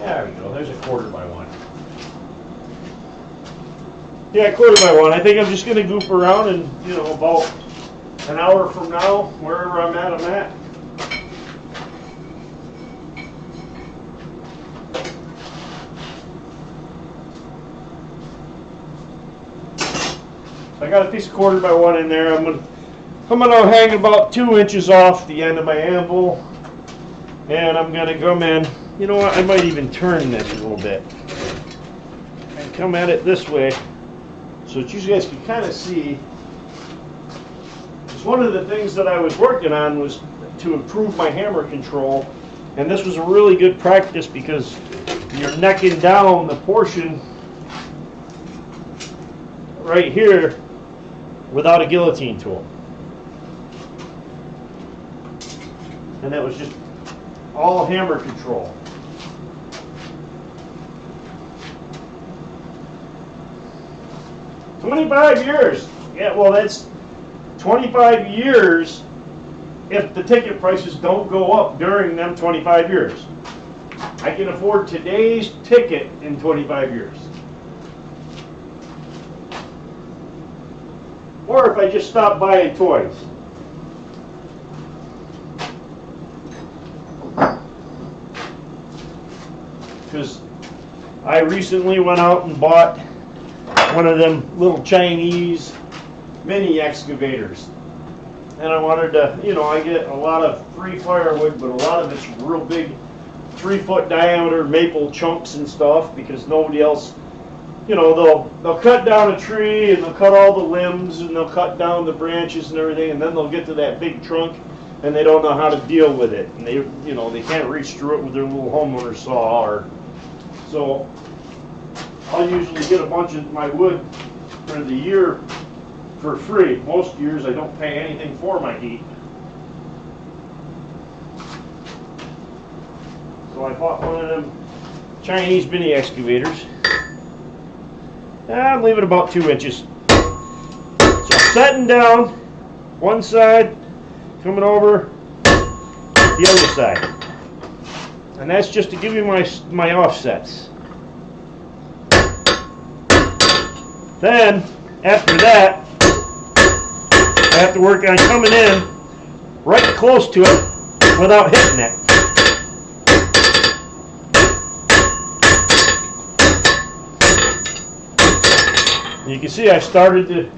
There we go. There's a 1/4 by 1. Yeah, 1/4 by 1. I think I'm just going to goof around and, you know, about an hour from now, wherever I'm at. I got a piece of 1/4 by 1 in there. I'm gonna hang about 2 inches off the end of my anvil, and I'm gonna come in. You know what? I might even turn this a little bit and come at it this way, so that you guys can kind of see. Because one of the things that I was working on was to improve my hammer control, and this was a really good practice because you're necking down the portion right here without a guillotine tool. And that was just all hammer control. $25 years. Yeah, well, that's 25 years if the ticket prices don't go up during them 25 years. I can afford today's ticket in 25 years. Or if I just stop buying toys. Because I recently went out and bought one of them little Chinese mini excavators. And I wanted to, you know, I get a lot of free firewood, but a lot of it's real big 3-foot diameter maple chunks and stuff because nobody else, you know, they'll cut down a tree and they'll cut all the limbs and they'll cut down the branches and everything, and then they'll get to that big trunk and they don't know how to deal with it, and they, you know, they can't reach through it with their little homeowner saw. Or so I'll usually get a bunch of my wood for the year for free. Most years I don't pay anything for my heat. So I bought one of them Chinese mini excavators. I'm leaving about 2 inches. So I'm setting down one side, coming over the other side. And that's just to give you my offsets. Then, after that, I have to work on coming in right close to it without hitting it. You can see I started to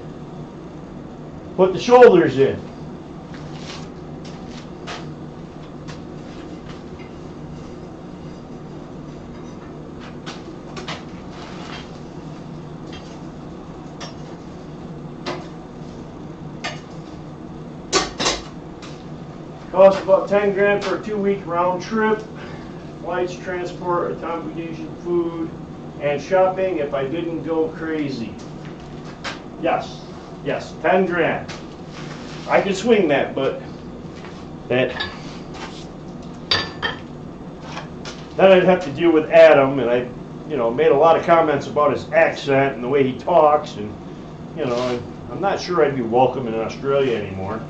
put the shoulders in. Cost about 10 grand for a 2-week round trip. Flights, transport, accommodation, food, and shopping if I didn't go crazy. Yes, 10 grand. I could swing that, but then I'd have to deal with Adam, and I, you know, made a lot of comments about his accent and the way he talks, and, you know, I'm not sure I'd be welcome in Australia anymore.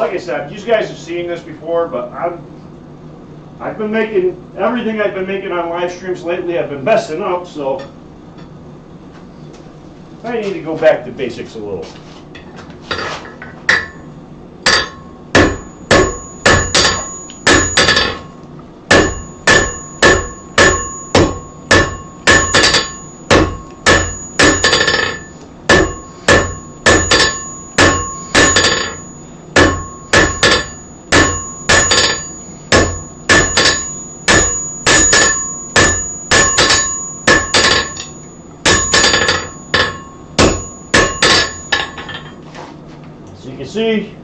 like I said, you guys have seen this before, but I've been making everything I've been making on live streams lately. I've been messing up, so I need to go back to basics a little. So you can see,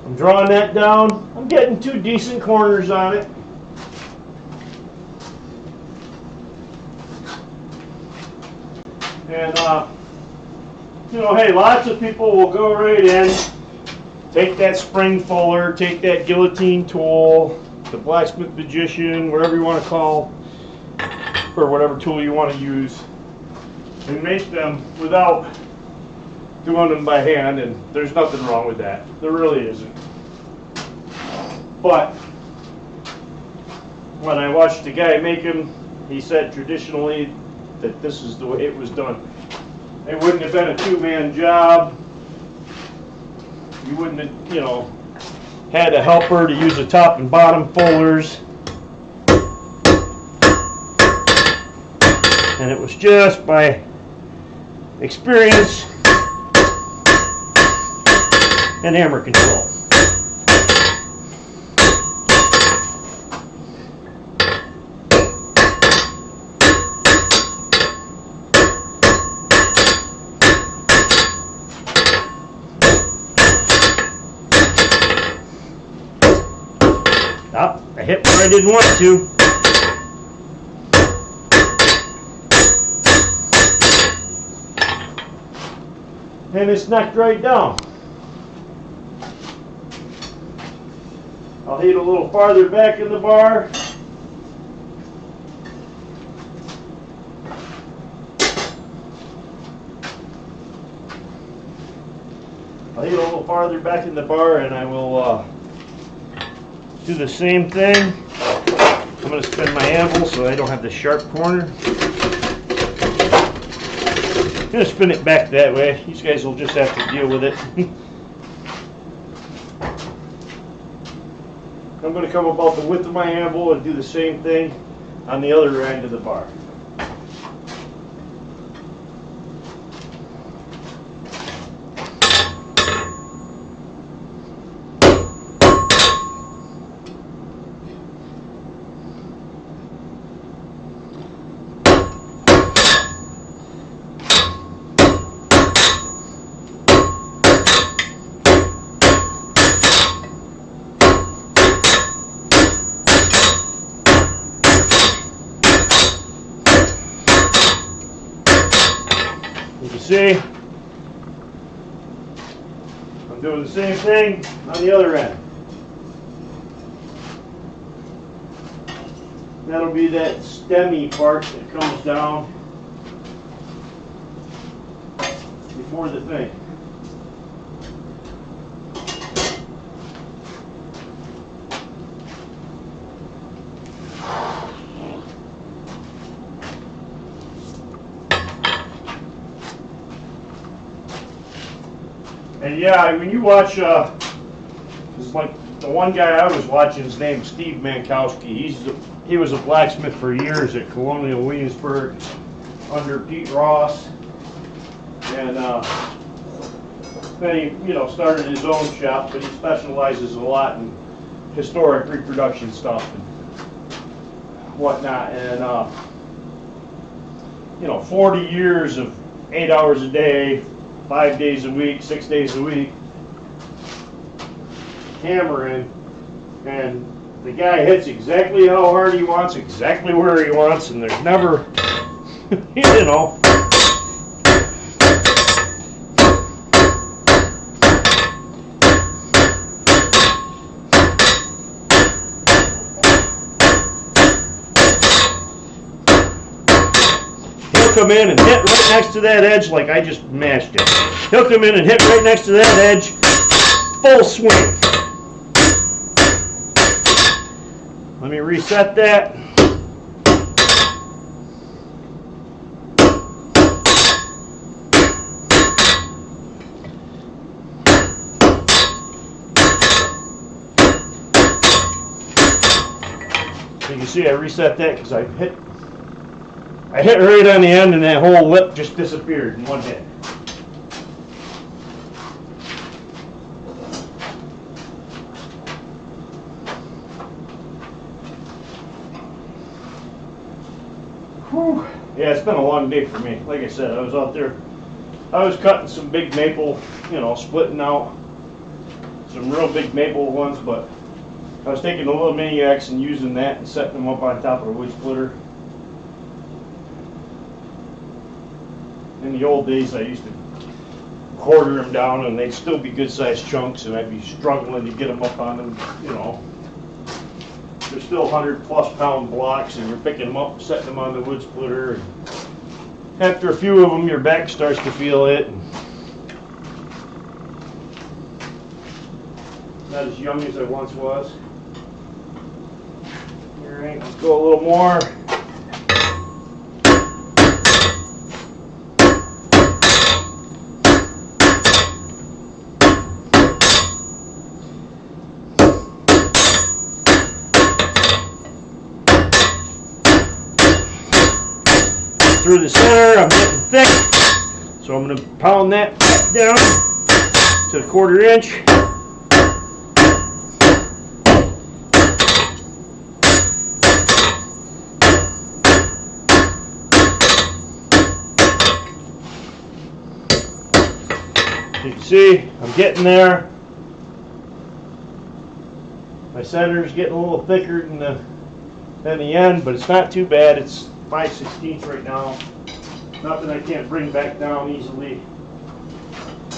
I'm drawing that down. I'm getting 2 decent corners on it. And, you know, hey, lots of people will go right in, take that spring fuller, take that guillotine tool, the blacksmith magician, whatever you want to call, or whatever tool you want to use, and make them without doing them by hand, and there's nothing wrong with that. There really isn't. But when I watched the guy make them, he said traditionally that this is the way it was done. It wouldn't have been a 2-man job. You wouldn't have, you know, had a helper to use the top and bottom fullers. And it was just by experience and hammer control. Oh, I hit where I didn't want to. And it's knocked right down. I'll hit a little farther back in the bar. I'll hit a little farther back in the bar, and I will do the same thing. I'm going to spin my anvil so I don't have the sharp corner. I'm going to spin it back that way. These guys will just have to deal with it. I'm going to come about the width of my anvil and do the same thing on the other end of the bar. You can see, I'm doing the same thing on the other end. That'll be that stemmy part that comes down before the thing. And yeah, when you watch, it's like the one guy I was watching, his name's Steve Mankowski. He was a blacksmith for years at Colonial Williamsburg under Pete Ross, and then he, you know, started his own shop, but he specializes a lot in historic reproduction stuff and whatnot. And you know, 40 years of 8 hours a day, 5 days a week, 6 days a week, hammering, and the guy hits exactly how hard he wants, exactly where he wants, and there's never, you know. Come in and hit right next to that edge like I just mashed it. He'll come in and hit right next to that edge, full swing. me reset that. You can see I reset that because I hit right on the end and that whole lip just disappeared in one hit. Whew. Yeah, it's been a long day for me. Like I said, I was out there, I was cutting some big maple, you know, splitting out some real big maple ones, but I was taking a little mini X and using that and setting them up on top of the wood splitter. In the old days, I used to quarter them down and they'd still be good sized chunks, and I'd be struggling to get them up on them, you know. They're still 100+ pound blocks, and you're picking them up, setting them on the wood splitter. And after a few of them, your back starts to feel it. Not as young as I once was. All right, let's go a little more. Through the center, I'm getting thick, so I'm going to pound that down to a 1/4 inch. You can see I'm getting there. My center's getting a little thicker than the end, but it's not too bad. It's 5/16 right now. Nothing I can't bring back down easily.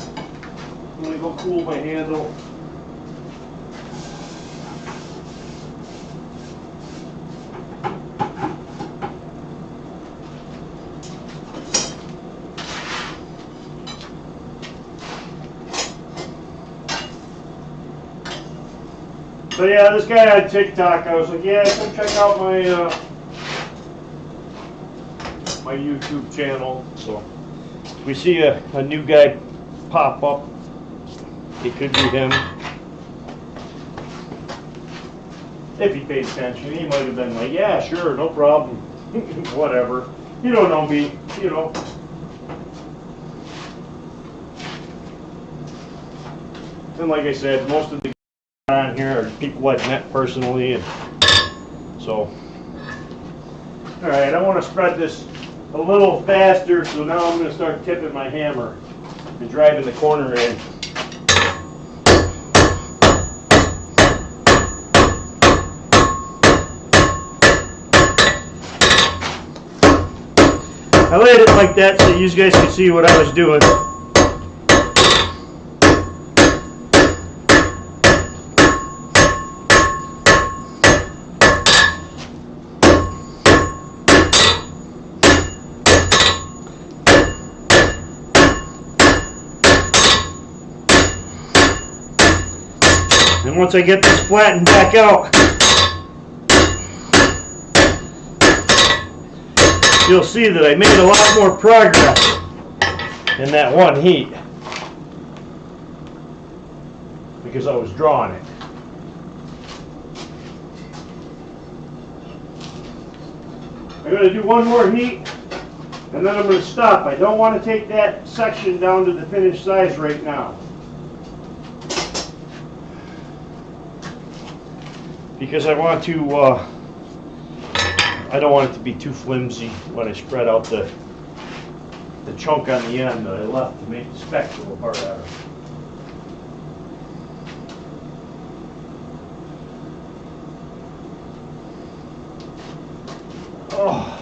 I'm going to go cool my handle. So yeah, this guy on TikTok, I was like, yeah, come check out my my YouTube channel. So if we see a new guy pop up, it could be him. If he paid attention, he might have been like, yeah, sure, no problem. Whatever. You don't know me, you know. And like I said, most of the on here are people I've met personally, and so alright, I want to spread this a little faster, so now I'm going to start tipping my hammer and driving the corner in. I laid it like that so you guys can see what I was doing. And once I get this flattened back out, you'll see that I made a lot more progress in that one heat because I was drawing it. I'm going to do one more heat and then I'm going to stop. I don't want to take that section down to the finished size right now, because I want to, I don't want it to be too flimsy when I spread out the chunk on the end that I left to make the spectral part out of it. Oh.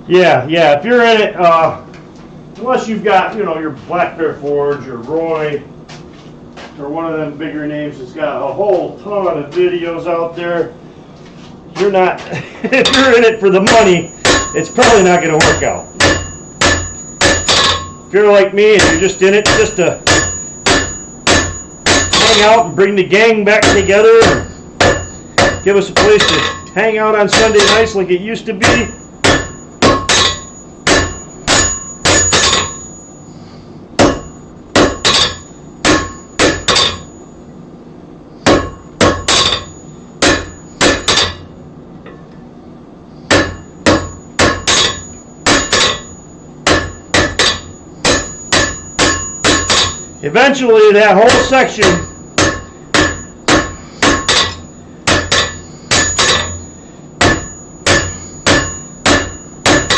Yeah, if you're in it, unless you've got, you know, your Black Bear Forge or Roy or one of them bigger names that's got a whole ton of videos out there, you're not, if you're in it for the money, it's probably not going to work out. If you're like me and you're just in it just to hang out and bring the gang back together and give us a place to hang out on Sunday nights like it used to be. Eventually, that whole section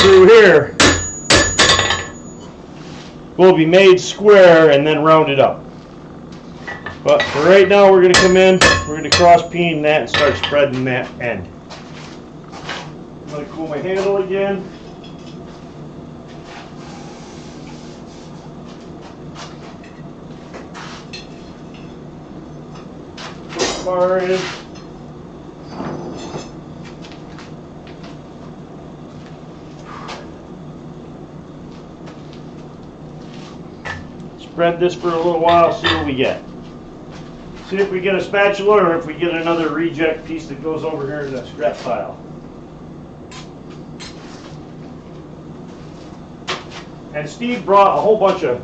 through here will be made square and then rounded up. But for right now, we're going to come in, we're going to cross peen that and start spreading that end. I'm going to cool my handle again. Bar in. Spread this for a little while, see what we get. See if we get a spatula or if we get another reject piece that goes over here in the scrap pile. And Steve brought a whole bunch of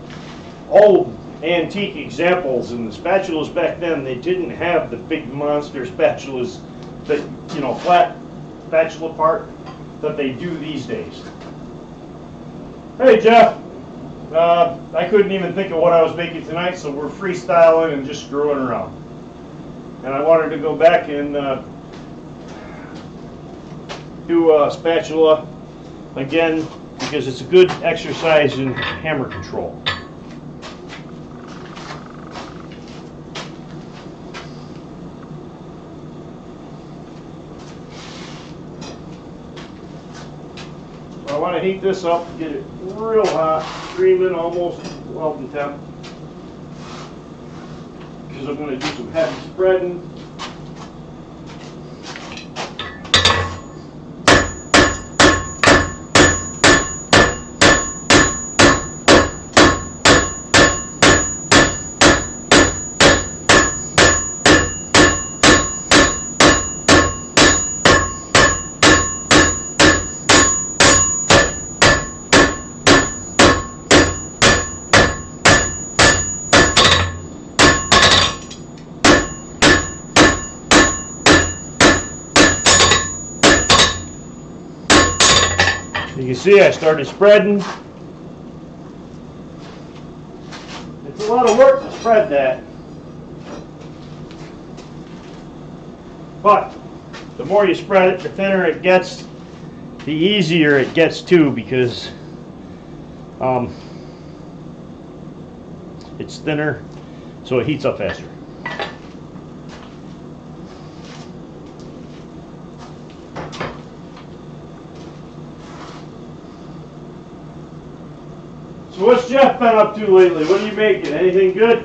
old antique examples, and the spatulas back then, they didn't have the big monster spatulas that, you know, flat spatula part that they do these days. Hey Jeff, I couldn't even think of what I was making tonight, so we're freestyling and just screwing around. And I wanted to go back and do a spatula again because it's a good exercise in hammer control. I want to heat this up, get it real hot, screaming, almost welding temp. Because I'm going to do some heavy spreading. You can see I started spreading. It's a lot of work to spread that. But the more you spread it, the thinner it gets, the easier it gets too, because it's thinner, so it heats up faster. So what's Jeff been up to lately? What are you making? Anything good?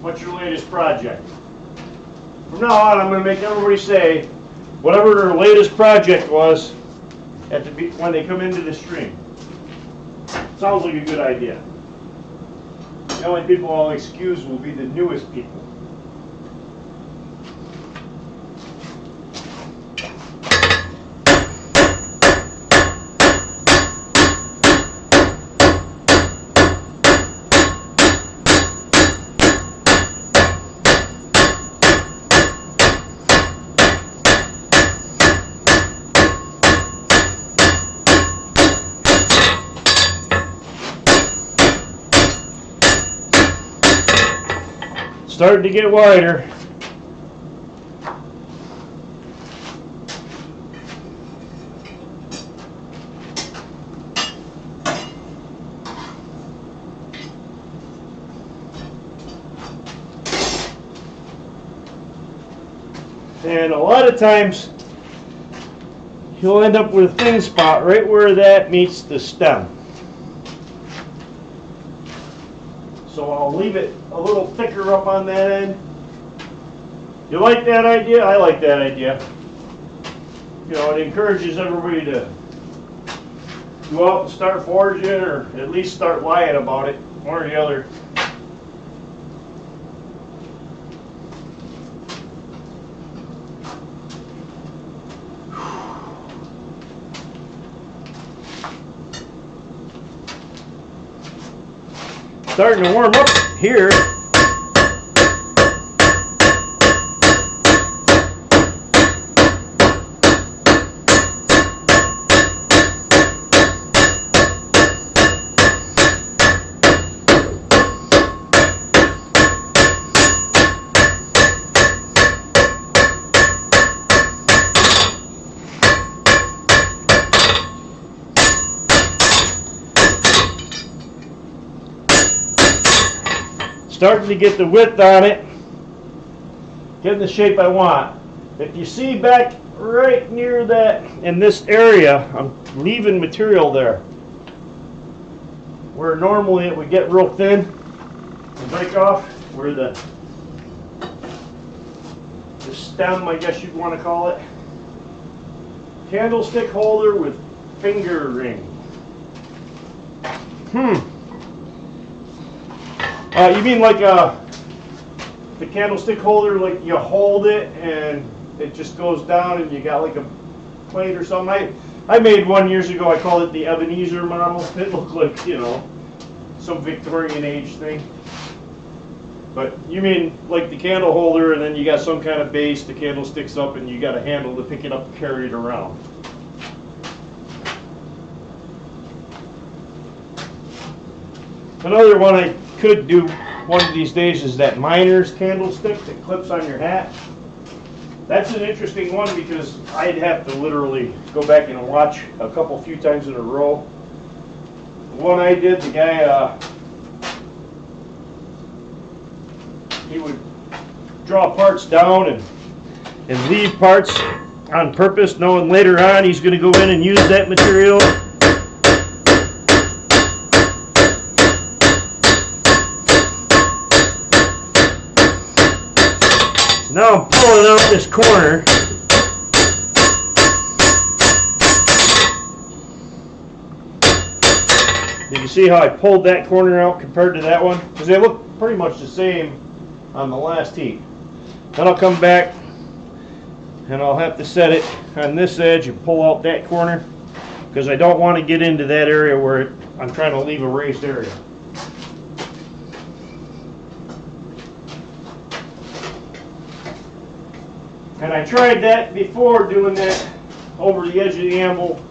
What's your latest project? From now on, I'm going to make everybody say whatever their latest project was at when they come into the stream. Sounds like a good idea. The only people I'll excuse will be the newest people. Starting to get wider. And a lot of times you'll end up with a thin spot right where that meets the stem. So I'll leave it a little thicker up on that end. You like that idea? I like that idea. You know, it encourages everybody to go out and start foraging, or at least start lying about it, one or the other. starting to warm up here. Starting to get the width on it, getting the shape I want. If you see back right near that, in this area, I'm leaving material there. Where normally it would get real thin and break off, where the stem, I guess you'd want to call it. Candlestick holder with finger ring. You mean like the candlestick holder, like you hold it and it just goes down and you got like a plate or something? I made one years ago, I called it the Ebenezer model. It looked like, you know, some Victorian age thing. But you mean like the candle holder and then you got some kind of base, the candle sticks up and you got a handle to pick it up and carry it around. Another one I could do one of these days is that miner's candlestick that clips on your hat. That's an interesting one because I'd have to literally go back and watch a few times in a row. The one I did, the guy, he would draw parts down and leave parts on purpose, knowing later on he's going to go in and use that material. Now I'm pulling out this corner. Did you see how I pulled that corner out compared to that one? Because they look pretty much the same on the last heat. Then I'll come back and I'll have to set it on this edge and pull out that corner because I don't want to get into that area where I'm trying to leave a raised area. And I tried that before, doing that over the edge of the anvil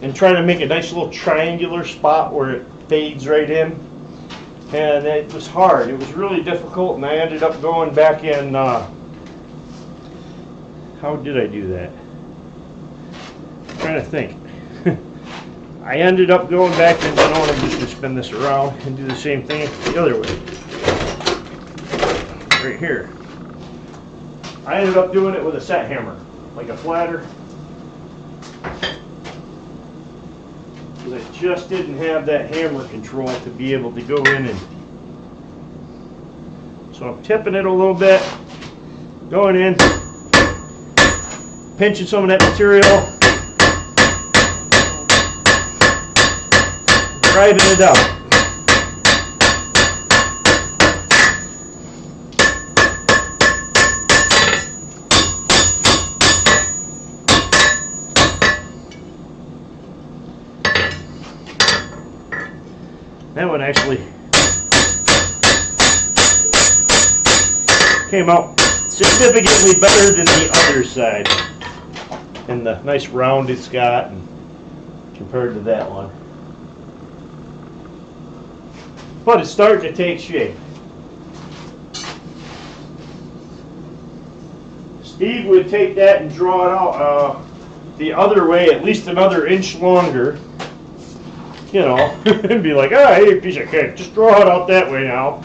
and trying to make a nice little triangular spot where it fades right in. And it was hard. It was really difficult, and I ended up going back in, how did I do that? I'm trying to think. I ended up going back and, you know, I'm just going to spin this around and do the same thing the other way. Right here. I ended up doing it with a set hammer, like a flatter. Because I just didn't have that hammer control to be able to go in and... So I'm tipping it a little bit, going in, pinching some of that material, driving it out. That one actually came out significantly better than the other side, and the nice round it's got and compared to that one. But it's starting to take shape. Steve would take that and draw it out the other way, at least another inch longer. You know, and be like, ah, hey, piece of cake, just draw it out that way now.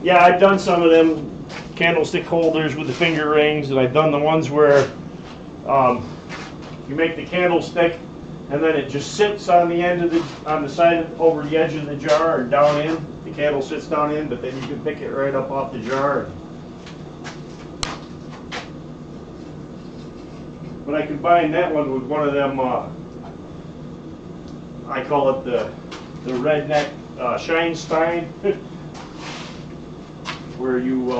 Yeah, I've done some of them candlestick holders with the finger rings, and I've done the ones where you make the candlestick and then it just sits on the end of on the side over the edge of the jar or down in. The candle sits down in, but then you can pick it right up off the jar. But I combined that one with one of them, I call it the redneck Scheinstein, where you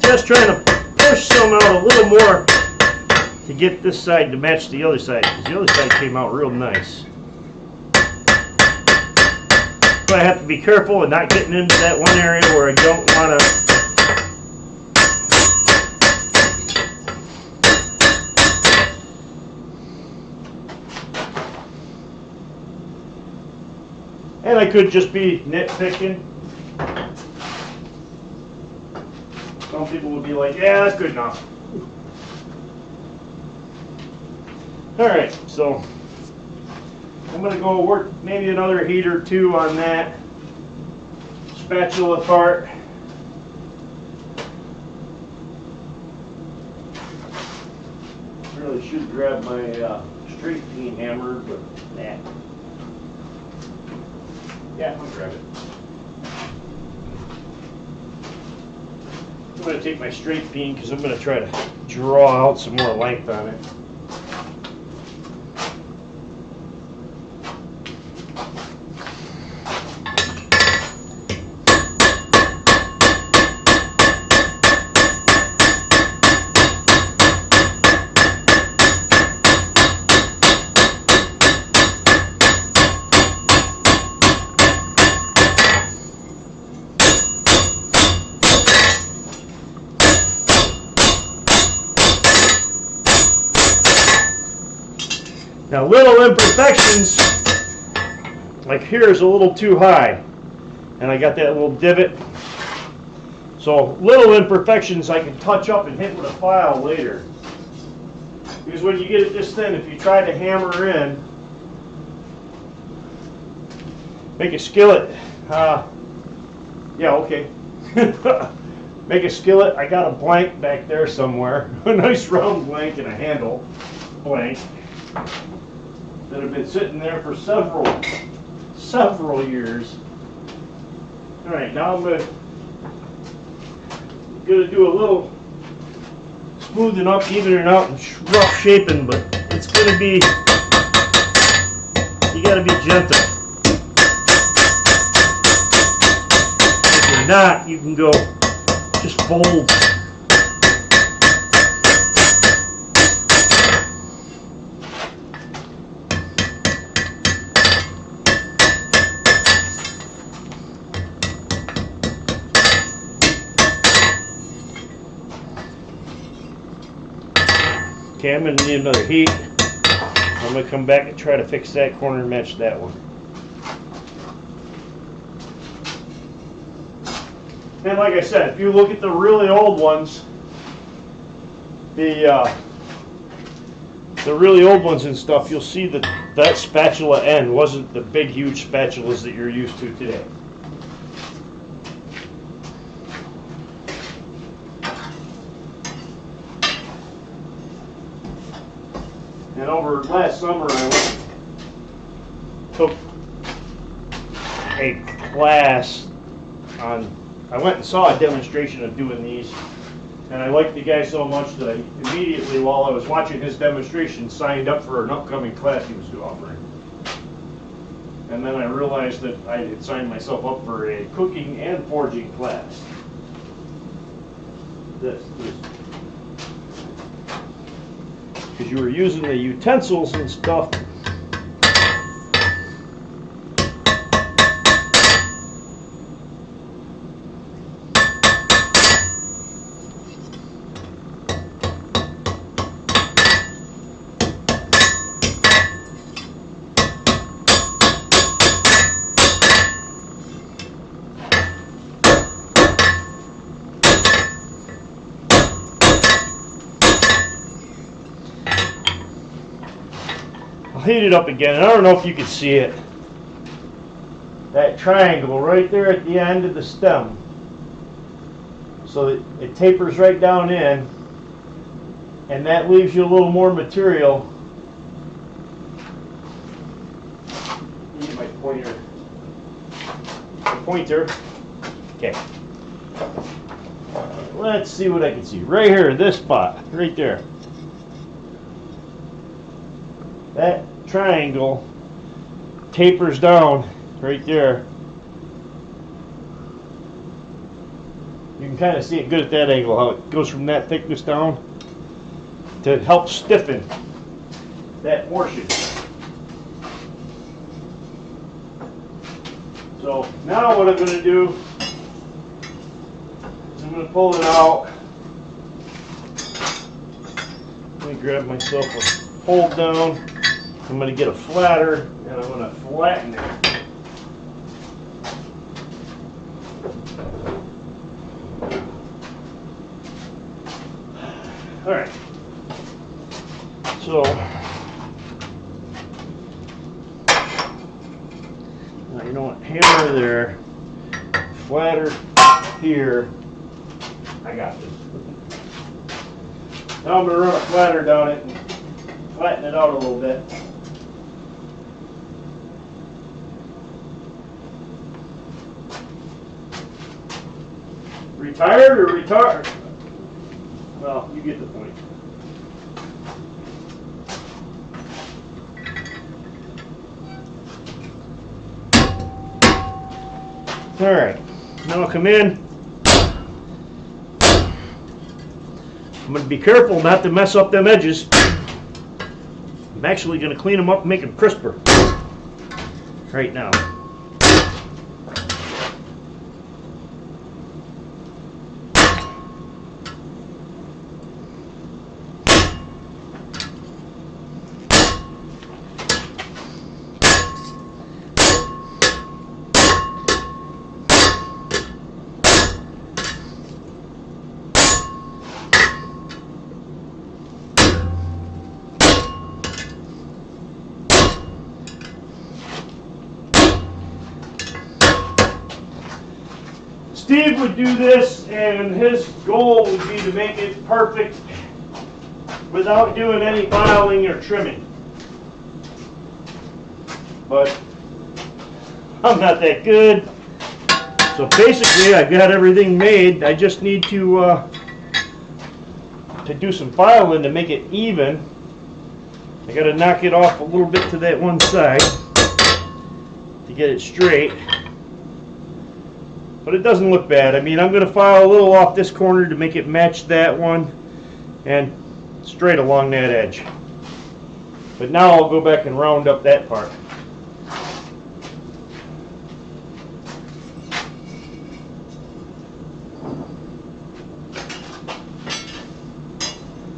just trying to push some out a little more to get this side to match the other side, because the other side came out real nice. So I have to be careful of not getting into that one area where I don't want to. And I could just be nitpicking. Some people would be like, yeah, that's good enough. Alright, so I'm going to go work maybe another heat or two on that spatula part. Really should grab my straight peen hammer, but nah. Yeah, I'll grab it. I'm going to take my straight peen because I'm going to try to draw out some more length on it. Now, little imperfections, like here is a little too high, and I got that little divot. So little imperfections I can touch up and hit with a file later. Because when you get it this thin, if you try to hammer in, make a skillet, yeah, okay. Make a skillet, I got a blank back there somewhere, a nice round blank and a handle blank that have been sitting there for several years. All right, now I'm gonna do a little smoothing up, evening out, and rough shaping, but it's gonna be, you gotta be gentle. If you're not, you can go just bold. Okay, I'm going to need another heat. I'm going to come back and try to fix that corner and match that one. And like I said, if you look at the really old ones, the really old ones and stuff, you'll see that that spatula end wasn't the big, huge spatulas that you're used to today. And over last summer, I took a class on, I went and saw a demonstration of doing these, and I liked the guy so much that I immediately, while I was watching his demonstration, signed up for an upcoming class he was offering. And then I realized that I had signed myself up for a cooking and forging class. This. Because you were using the utensils and stuff. Heat it up again, and I don't know if you can see it. That triangle right there at the end of the stem. So that it tapers right down in, and that leaves you a little more material. Need my pointer. My pointer. Okay. Let's see what I can see. Right here, this spot, right there. That triangle tapers down right there. You can kind of see it good at that angle, how it goes from that thickness down to help stiffen that portion. So now what I'm going to do is I'm going to pull it out. Let me grab myself a hold down. I'm going to get a flatter and I'm going to flatten it. All right. So now you know what? Hammer there, flatter here. I got this. Now I'm going to run a flatter down it and flatten it out a little bit. Retired or retard? Well, you get the point. All right, now I'll come in. I'm going to be careful not to mess up them edges. I'm actually going to clean them up and make them crisper right now. Steve would do this, and his goal would be to make it perfect without doing any filing or trimming. But I'm not that good. So basically, I've got everything made. I just need to do some filing to make it even. I got to knock it off a little bit to that one side to get it straight. But it doesn't look bad. I mean, I'm going to file a little off this corner to make it match that one and straight along that edge. But now I'll go back and round up that part.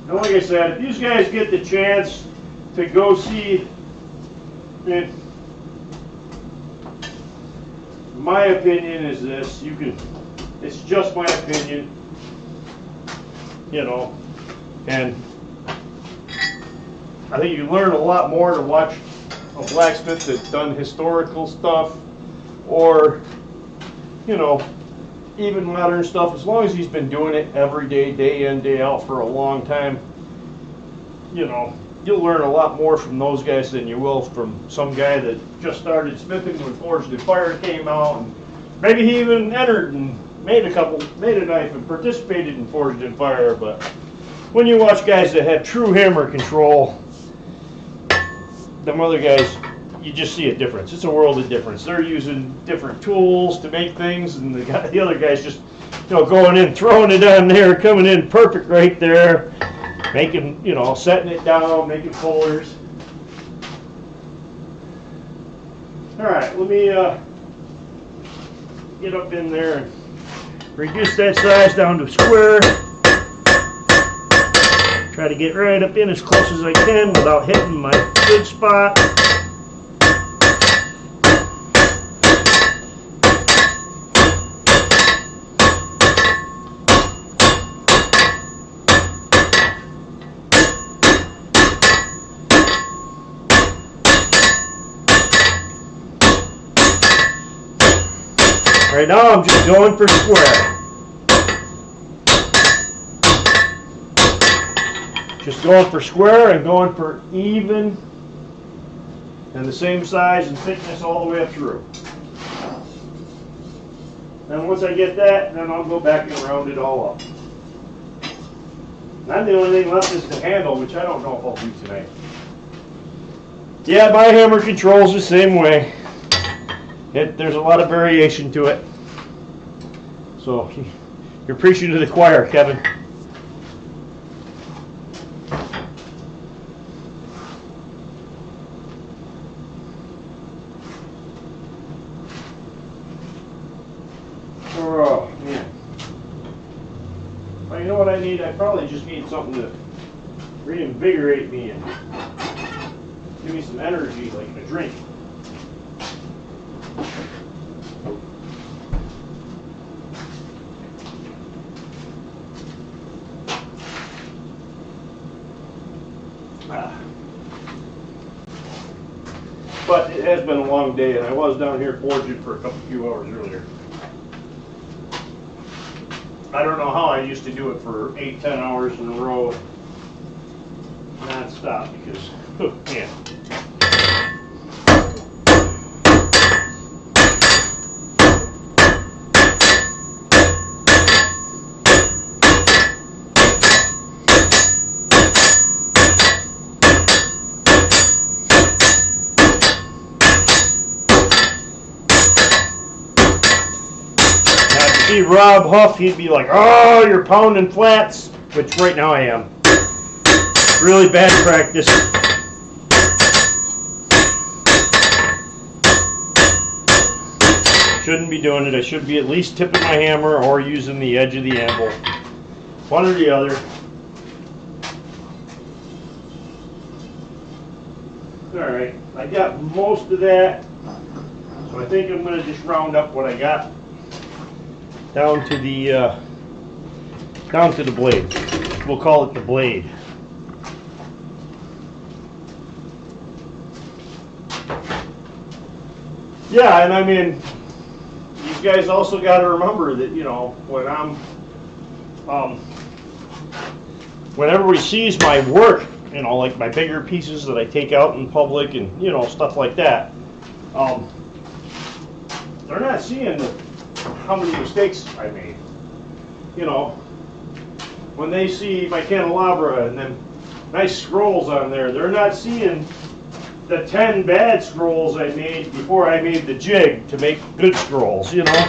Now, like I said, if these guys get the chance to go see it, my opinion is this, it's just my opinion, you know, and I think you learn a lot more to watch a blacksmith that's done historical stuff or, you know, even modern stuff, as long as he's been doing it every day, day in, day out for a long time. You know, you'll learn a lot more from those guys than you will from some guy that just started smithing when Forged in Fire came out, and maybe he even entered and made a knife and participated in Forged in Fire. But when you watch guys that have true hammer control, them other guys, you just see a difference. It's a world of difference. They're using different tools to make things, and the other guys just, you know, going in, throwing it on there, coming in perfect right there, making, you know, setting it down, making pullers. All right, let me get up in there and reduce that size down to square. Try to get right up in as close as I can without hitting my good spot. Right now I'm just going for square. Just going for square and going for even and the same size and thickness all the way up through. Then once I get that, then I'll go back and round it all up. Then the only thing left is the handle, which I don't know if I'll do tonight. Yeah, my hammer control's the same way. There's a lot of variation to it. So You're preaching to the choir, Kevin. Oh, man. Well, you know what I need? I probably just need something to reinvigorate me and give me some energy, like a drink. But it has been a long day, and I was down here forging for a few hours earlier. I don't know how I used to do it for 8-10 hours in a row, non-stop, because, man. See Rob Huff, he'd be like, oh, you're pounding flats, which right now I am. Really bad practice. Shouldn't be doing it. I should be at least tipping my hammer or using the edge of the anvil. One or the other. Alright, I got most of that, so I think I'm going to just round up what I got down to the blade. We'll call it the blade. Yeah, and I mean, you guys also got to remember that, you know, when when everybody sees my work, you know, like my bigger pieces that I take out in public and, you know, stuff like that, they're not seeing how many mistakes I made. You know, when they see my candelabra and then nice scrolls on there, they're not seeing the 10 bad scrolls I made before I made the jig to make good scrolls, you know.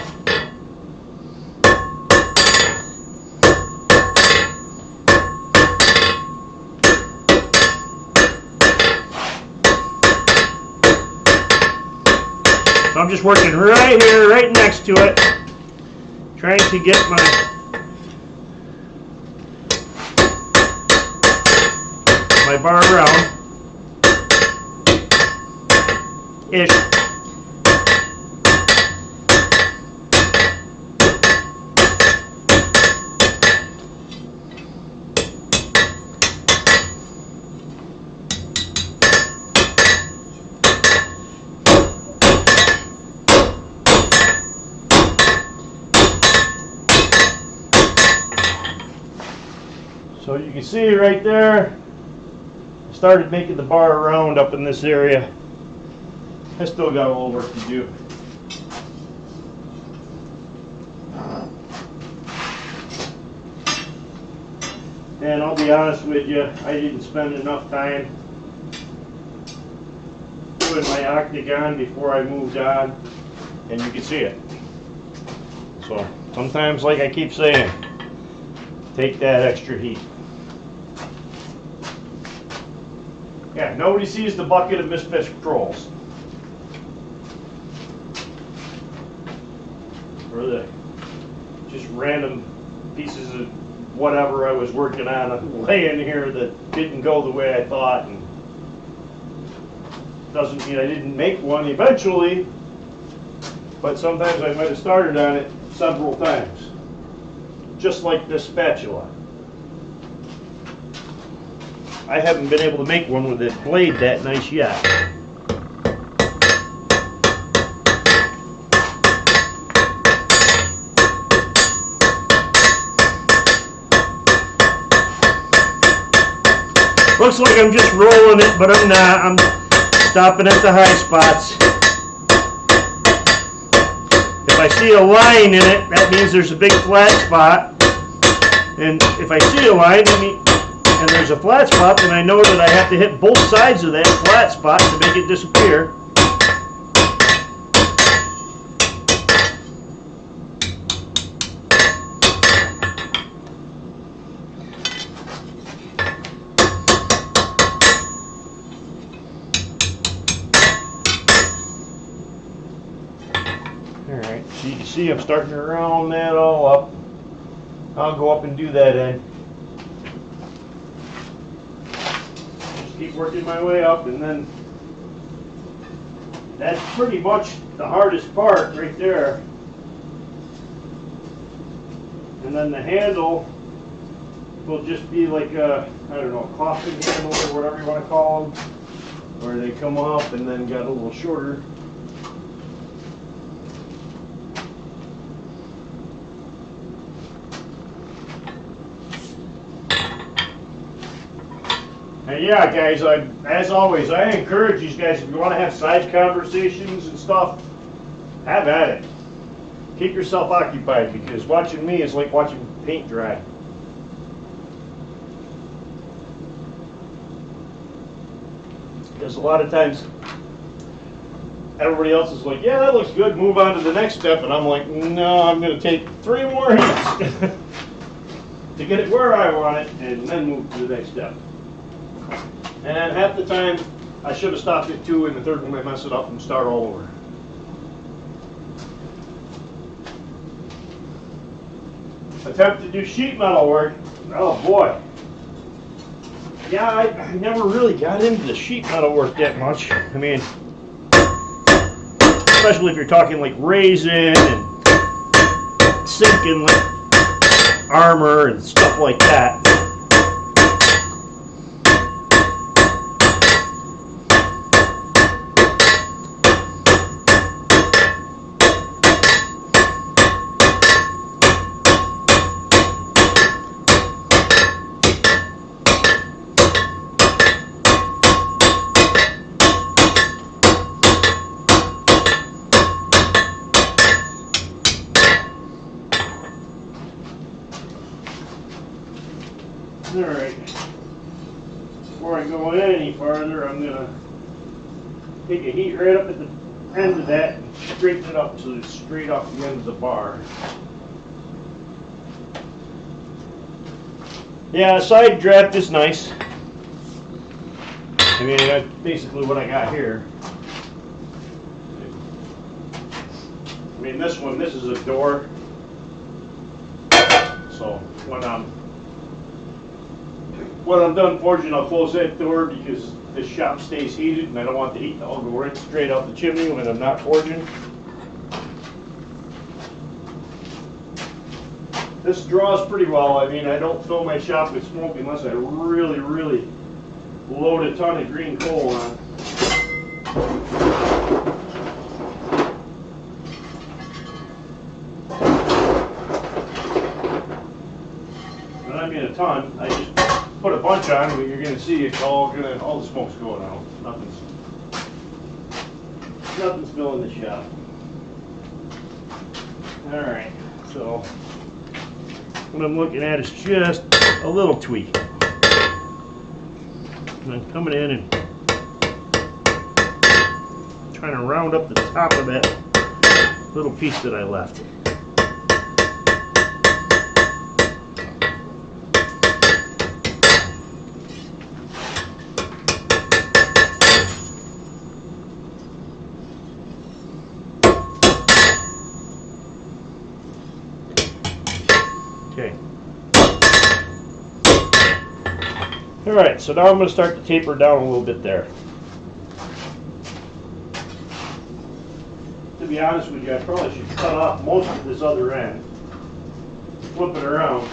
So I'm just working right here, right next to it, trying to get my bar around ish. So you can see right there, I started making the bar around up in this area. I still got a little work to do. And I'll be honest with you, I didn't spend enough time doing my octagon before I moved on, and you can see it. So sometimes, like I keep saying, take that extra heat. Yeah, nobody sees the bucket of misfit scrolls. Or the just random pieces of whatever I was working on laying here that didn't go the way I thought. And doesn't mean I didn't make one eventually, but sometimes I might have started on it several times. Just like this spatula. I haven't been able to make one with it blade that nice yet. Looks like I'm just rolling it, but I'm not. I'm stopping at the high spots. If I see a line in it, that means there's a big flat spot. And if I see a line and there's a flat spot, then I know that I have to hit both sides of that flat spot to make it disappear. So you can see I'm starting to round that all up. I'll go up and do that end. Just keep working my way up, and then that's pretty much the hardest part right there. And then the handle will just be like a, I don't know, a coffin handle or whatever you want to call them, where they come up and then got a little shorter. And yeah, guys, as always, I encourage these guys, if you want to have side conversations and stuff, have at it. Keep yourself occupied, because watching me is like watching paint dry. Because a lot of times, everybody else is like, yeah, that looks good, move on to the next step, and I'm like, no, I'm going to take 3 more hits to get it where I want it, and then move to the next step. And half the time, I should have stopped at 2, and the third one I mess it up and start all over. Attempt to do sheet metal work. Oh boy. Yeah, I never really got into the sheet metal work that much. I mean, especially if you're talking like raising and sinking like armor and stuff like that. Alright, before I go any farther, I'm going to take a heat right up at the end of that and straighten it up so it's straight off the end of the bar. Yeah, side draft is nice. I mean, that's basically what I got here. I mean, this is a door. So when I'm done forging, I'll close that door because this shop stays heated and I don't want the heat to all go right straight out the chimney when I'm not forging. This draws pretty well. I mean, I don't fill my shop with smoke unless I really, really load a ton of green coal on. And I mean a ton. I just put a bunch on, but you're going to see it's all the smoke's going out. Nothing's filling the shop. All right, so what I'm looking at is just a little tweak. And I'm coming in and trying to round up the top of that little piece that I left. Okay. Alright, so now I'm going to start to taper down a little bit there. To be honest with you, I probably should cut off most of this other end. Flip it around.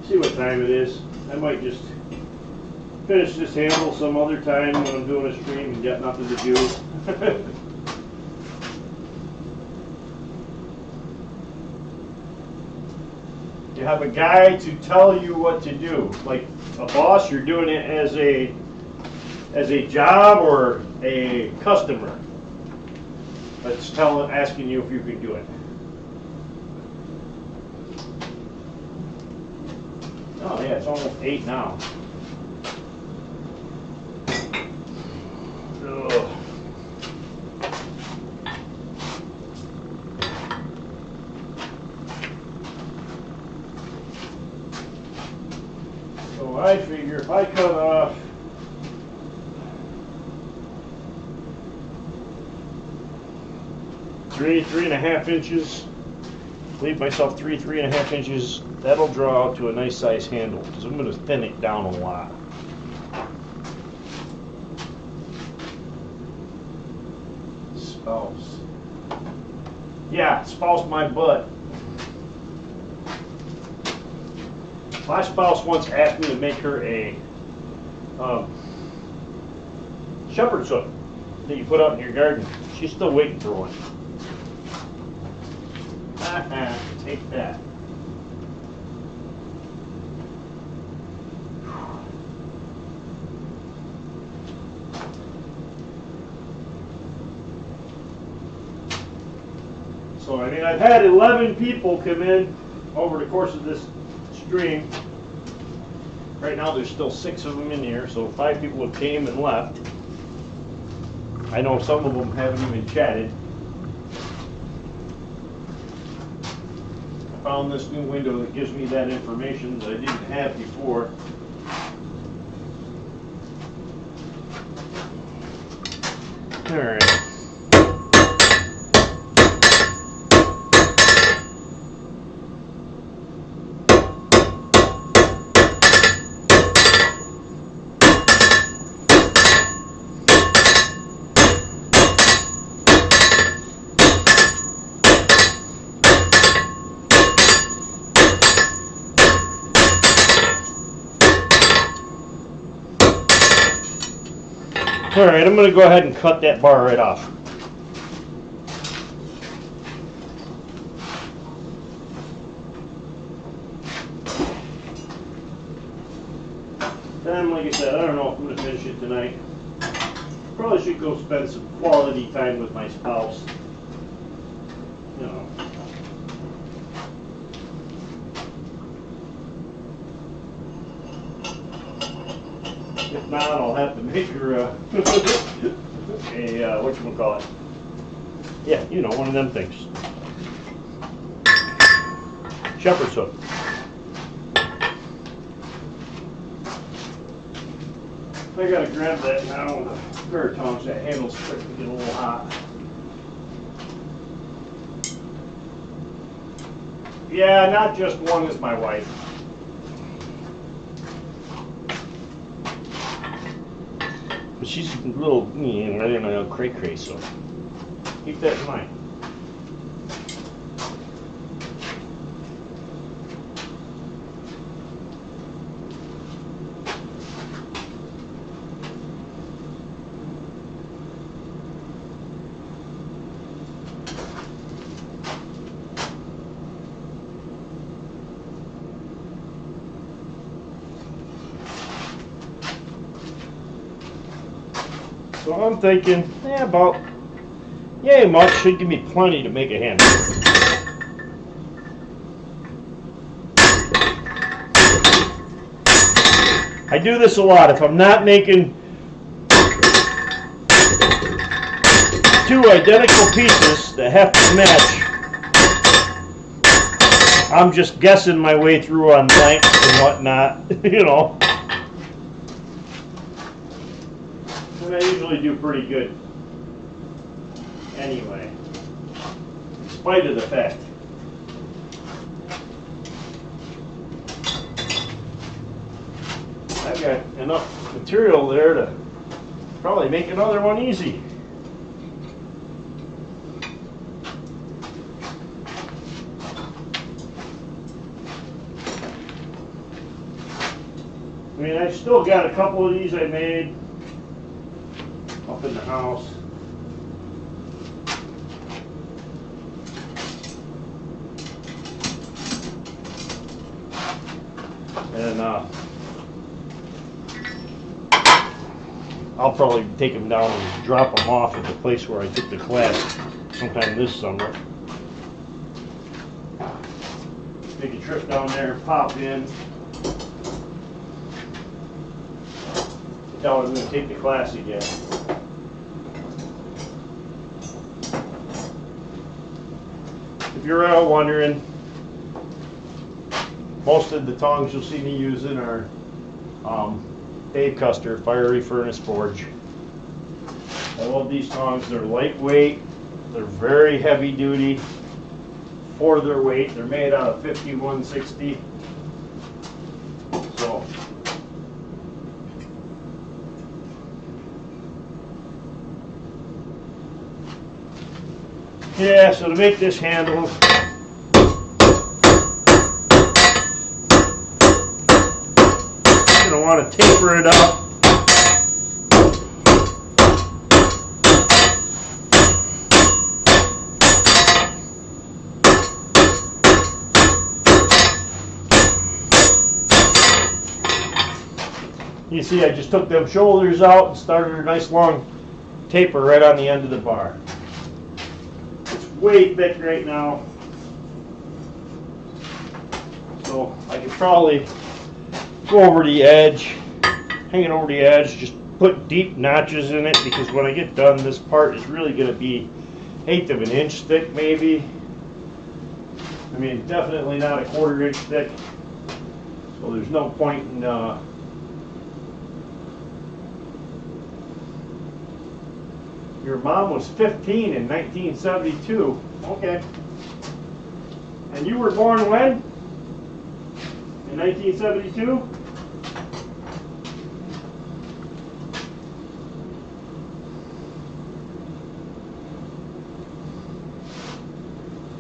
See what time it is. I might just finish this handle some other time when I'm doing a stream and got nothing to do. You have a guy to tell you what to do. Like a boss, you're doing it as a job or a customer that's asking you if you can do it. Oh yeah, it's almost 8 now. Ugh. So I figure if I cut off 3.5 inches. Leave myself 3.5 inches. That'll draw out to a nice size handle because I'm going to thin it down a lot. Spouse. Yeah, spouse my butt. My spouse once asked me to make her a shepherd's hook that you put out in your garden. She's still waiting for one. Take that. So, I mean, I've had 11 people come in over the course of this stream. Right now there's still 6 of them in here, so 5 people have came and left. I know some of them haven't even chatted. I found this new window that gives me that information that I didn't have before. All right. All right, I'm going to go ahead and cut that bar right off. Then, like I said, I don't know if I'm going to finish it tonight. Probably should go spend some quality time with my spouse. You know. If not, I'll have to make her a whatchamacallit. Yeah, you know, one of them things. Shepherd's hook. I gotta grab that now with a pair of tongs. That handle's starting to get a little hot. Yeah, not just one is my wife. But she's a little, I don't know, cray-cray, so keep that in mind. So I'm thinking, about yay much should give me plenty to make a handle. I do this a lot. If I'm not making 2 identical pieces that have to match, I'm just guessing my way through on lengths and whatnot, you know. And I usually do pretty good anyway, in spite of the fact. I've got enough material there to probably make another one easy. I mean, I've still got a couple of these I made up in the house. And I'll probably take them down and drop them off at the place where I took the class sometime this summer. Make a trip down there, pop in. Tell them I'm going to take the class again. If you're out wondering, most of the tongs you'll see me using are Dave Custer Fiery Furnace Forge. I love these tongs. They're lightweight. They're very heavy duty for their weight. They're made out of 5160. So yeah, so to make this handle, you're going to want to taper it up. You see, I just took them shoulders out and started a nice long taper right on the end of the bar. It's way thick right now, so I could probably go over the edge, hang it over the edge, just put deep notches in it, because when I get done, this part is really going to be 1/8 of an inch thick, maybe. I mean, definitely not a 1/4 inch thick, so there's no point in your mom was 15 in 1972. Okay. And you were born when? In 1972?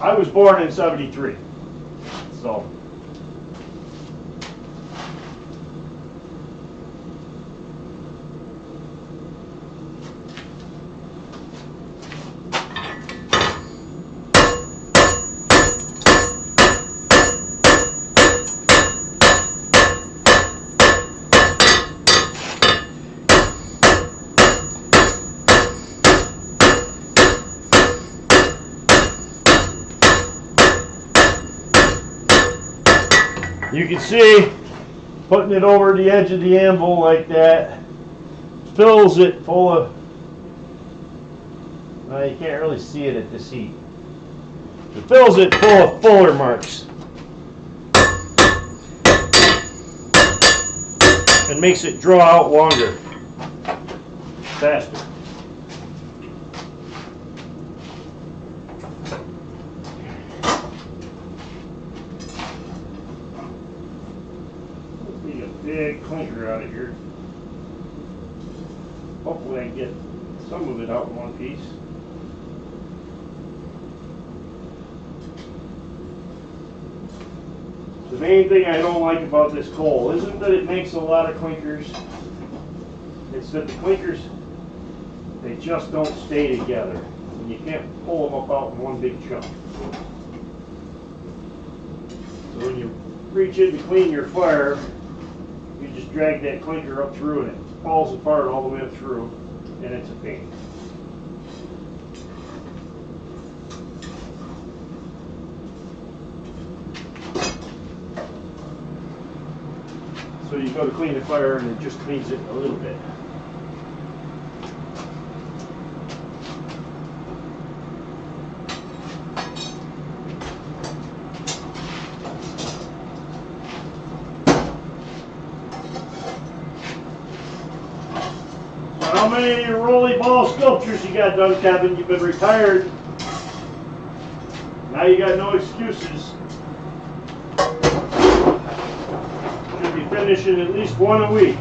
I was born in 73. So. You can see, putting it over the edge of the anvil like that fills it full of, well, you can't really see it at this heat. It fills it full of fuller marks and makes it draw out longer, faster. Big clinker out of here. Hopefully I can get some of it out in one piece. The main thing I don't like about this coal isn't that it makes a lot of clinkers. It's that the clinkers, they just don't stay together. And you can't pull them up out in one big chunk. So when you reach in to clean your fire, you just drag that clinker up through and it falls apart all the way up through, and it's a pain. So you go to clean the fire and it just cleans it a little bit. How many rolly ball sculptures you got done, Kevin? You've been retired. Now you got no excuses. Should be finishing at least one a week.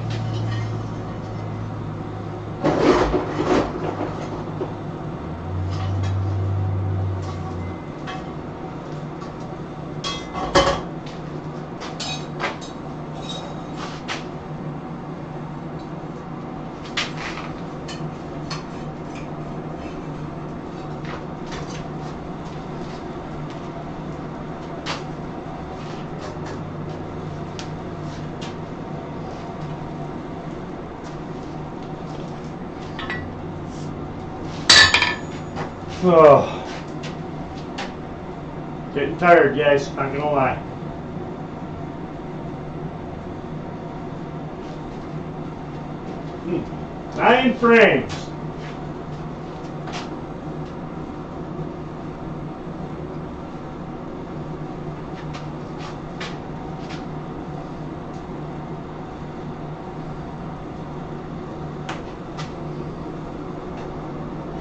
Oh, getting tired, guys, not gonna lie. Hmm. 9 frames.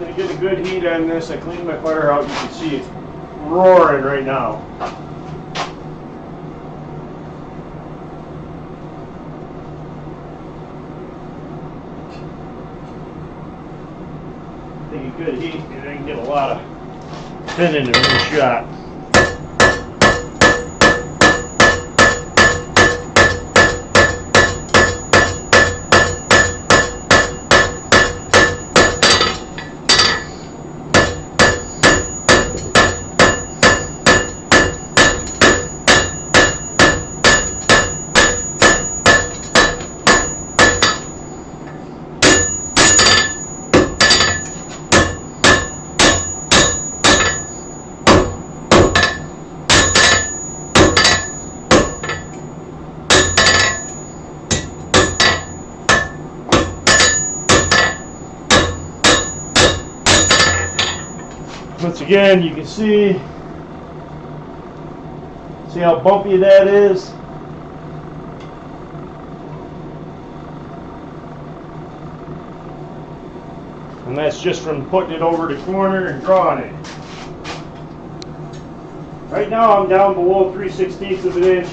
gonna get a good heat on this. I cleaned my fire out. You can see it roaring right now. Take a good heat and I can get a lot of thinning in one shot. Once again, you can see how bumpy that is. And that's just from putting it over the corner and drawing it. Right now I'm down below 3/16 of an inch,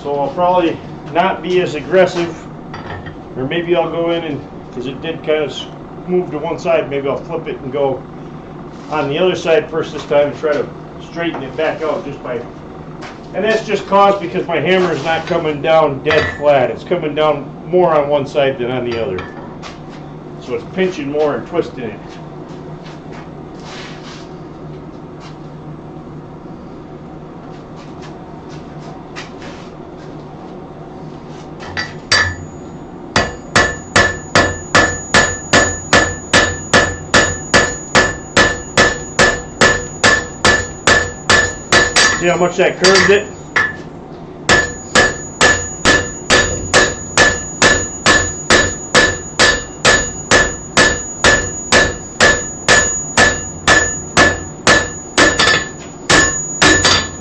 so I'll probably not be as aggressive, or maybe I'll go in and, because it did kind of move to one side, maybe I'll flip it and go on the other side first this time and try to straighten it back out just by, and that's just caused because my hammer is not coming down dead flat. It's coming down more on one side than on the other. So it's pinching more and twisting it. See how much that curved it?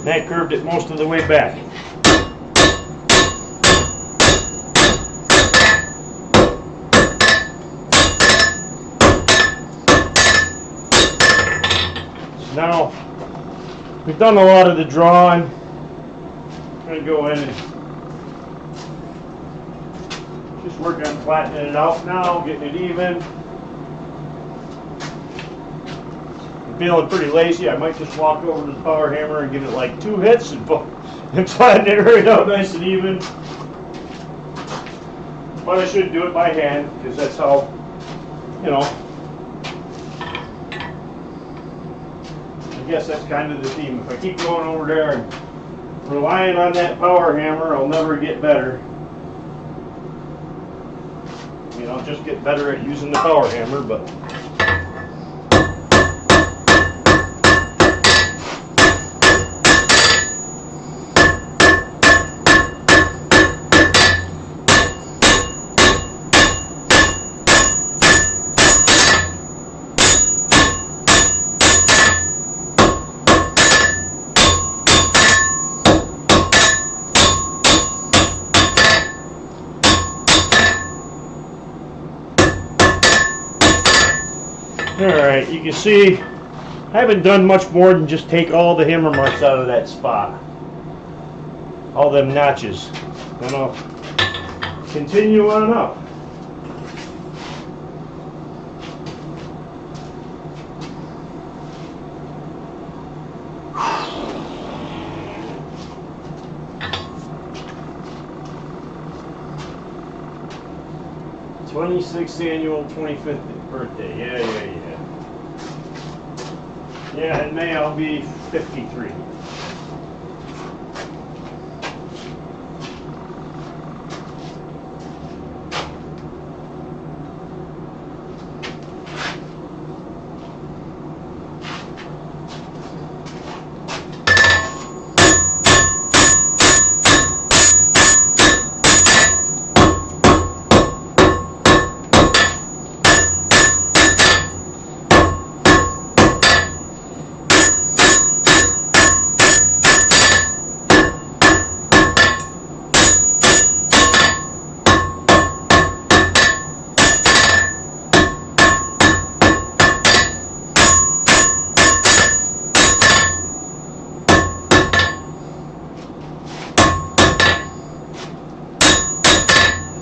That curved it most of the way back. So now we've done a lot of the drawing. I'm going to go in and just work on flattening it out now, getting it even. I'm feeling pretty lazy. I might just walk over to the power hammer and give it like 2 hits and flatten it right out nice and even. But I should do it by hand because that's how, you know, I guess that's kind of the theme. If I keep going over there and relying on that power hammer, I'll never get better. I mean, I'll just get better at using the power hammer, but alright, you can see I haven't done much more than just take all the hammer marks out of that spot. All them notches. Then I'll continue on up. '26th annual 25th birthday. Yeah. Yeah, in May I'll be 53.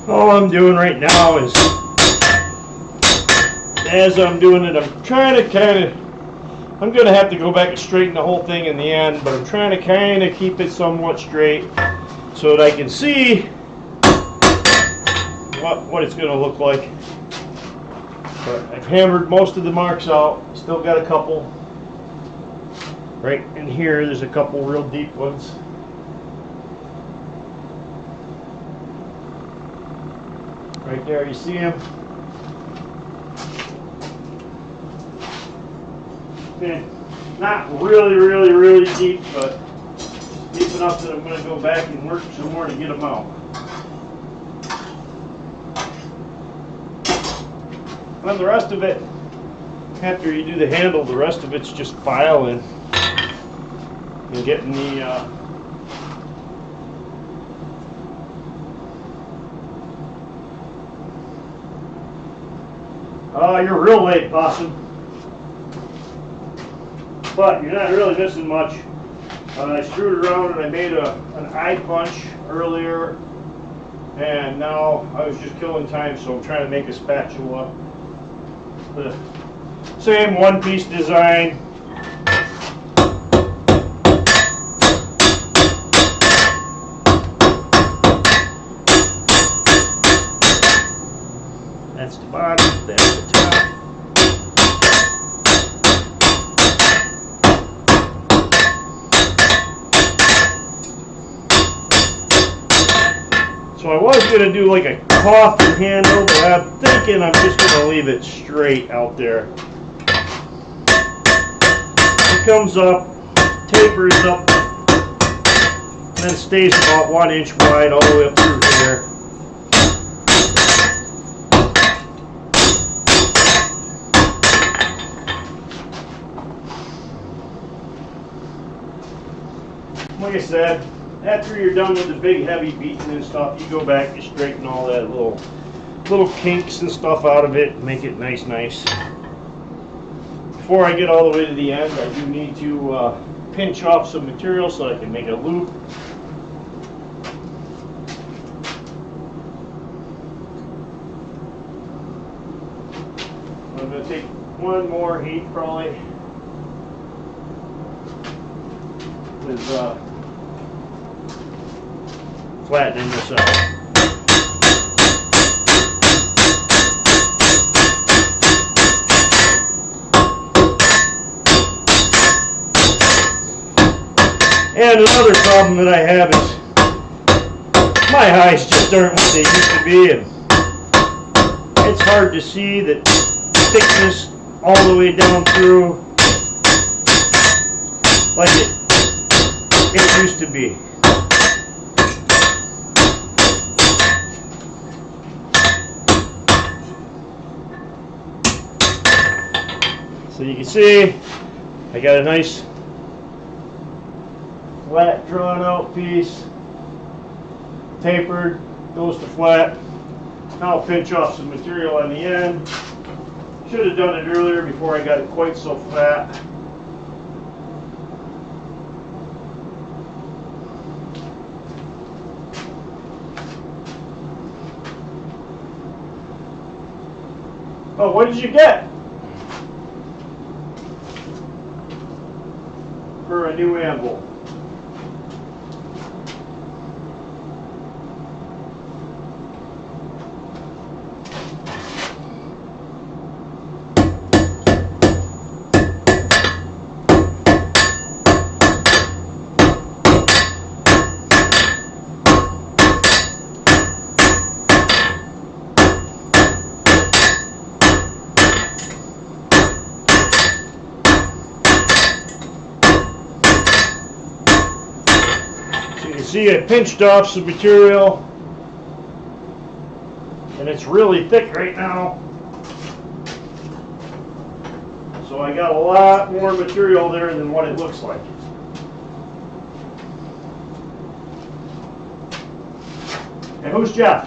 All I'm doing right now is, as I'm doing it, I'm trying to I'm going to have to go back and straighten the whole thing in the end, but I'm trying to kind of keep it somewhat straight so that I can see what it's going to look like. But I've hammered most of the marks out. Still got a couple. Right in here, there's a couple real deep ones. Right there, you see them? Okay. Not really, really, really deep, but deep enough that I'm going to go back and work some more to get them out. And the rest of it, after you do the handle, the rest of it's just filing and getting the you're real late, Possum. But you're not really missing much. I screwed around and I made an eye punch earlier, and now I was just killing time, so I'm trying to make a spatula. The same one-piece design. That's the bottom, that's the top. So I was going to do like a coffin handle, but I'm thinking I'm just going to leave it straight out there. It comes up, tapers up, and then stays about 1 inch wide all the way up through here. Like I said, after you're done with the big heavy beating and stuff, you go back and straighten all that little kinks and stuff out of it, make it nice. Before I get all the way to the end, I do need to pinch off some material so I can make a loop. I'm going to take one more heat probably with flattening this out. And another problem that I have is my eyes just aren't what they used to be, and it's hard to see the thickness all the way down through like it used to be. So you can see I got a nice flat drawn out piece, tapered, goes to flat. Now I'll pinch off some material on the end. Should have done it earlier before I got it quite so flat. Oh, what did you get for a new anvil? See, I pinched off some material, and it's really thick right now. So I got a lot more material there than what it looks like. And who's Jeff?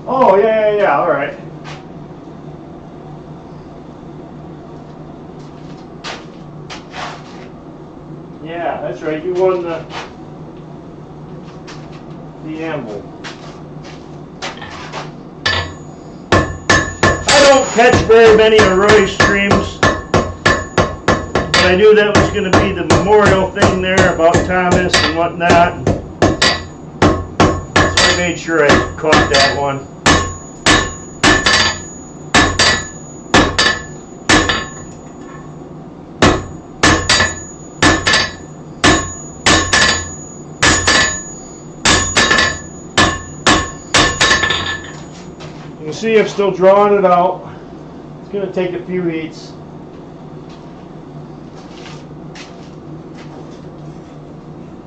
Oh, yeah, all right. Yeah, that's right. You won the anvil. I don't catch very many arroyo streams, but I knew that was going to be the memorial thing there about Thomas and whatnot. So I made sure I caught that one. You can see I'm still drawing it out. It's going to take a few heats.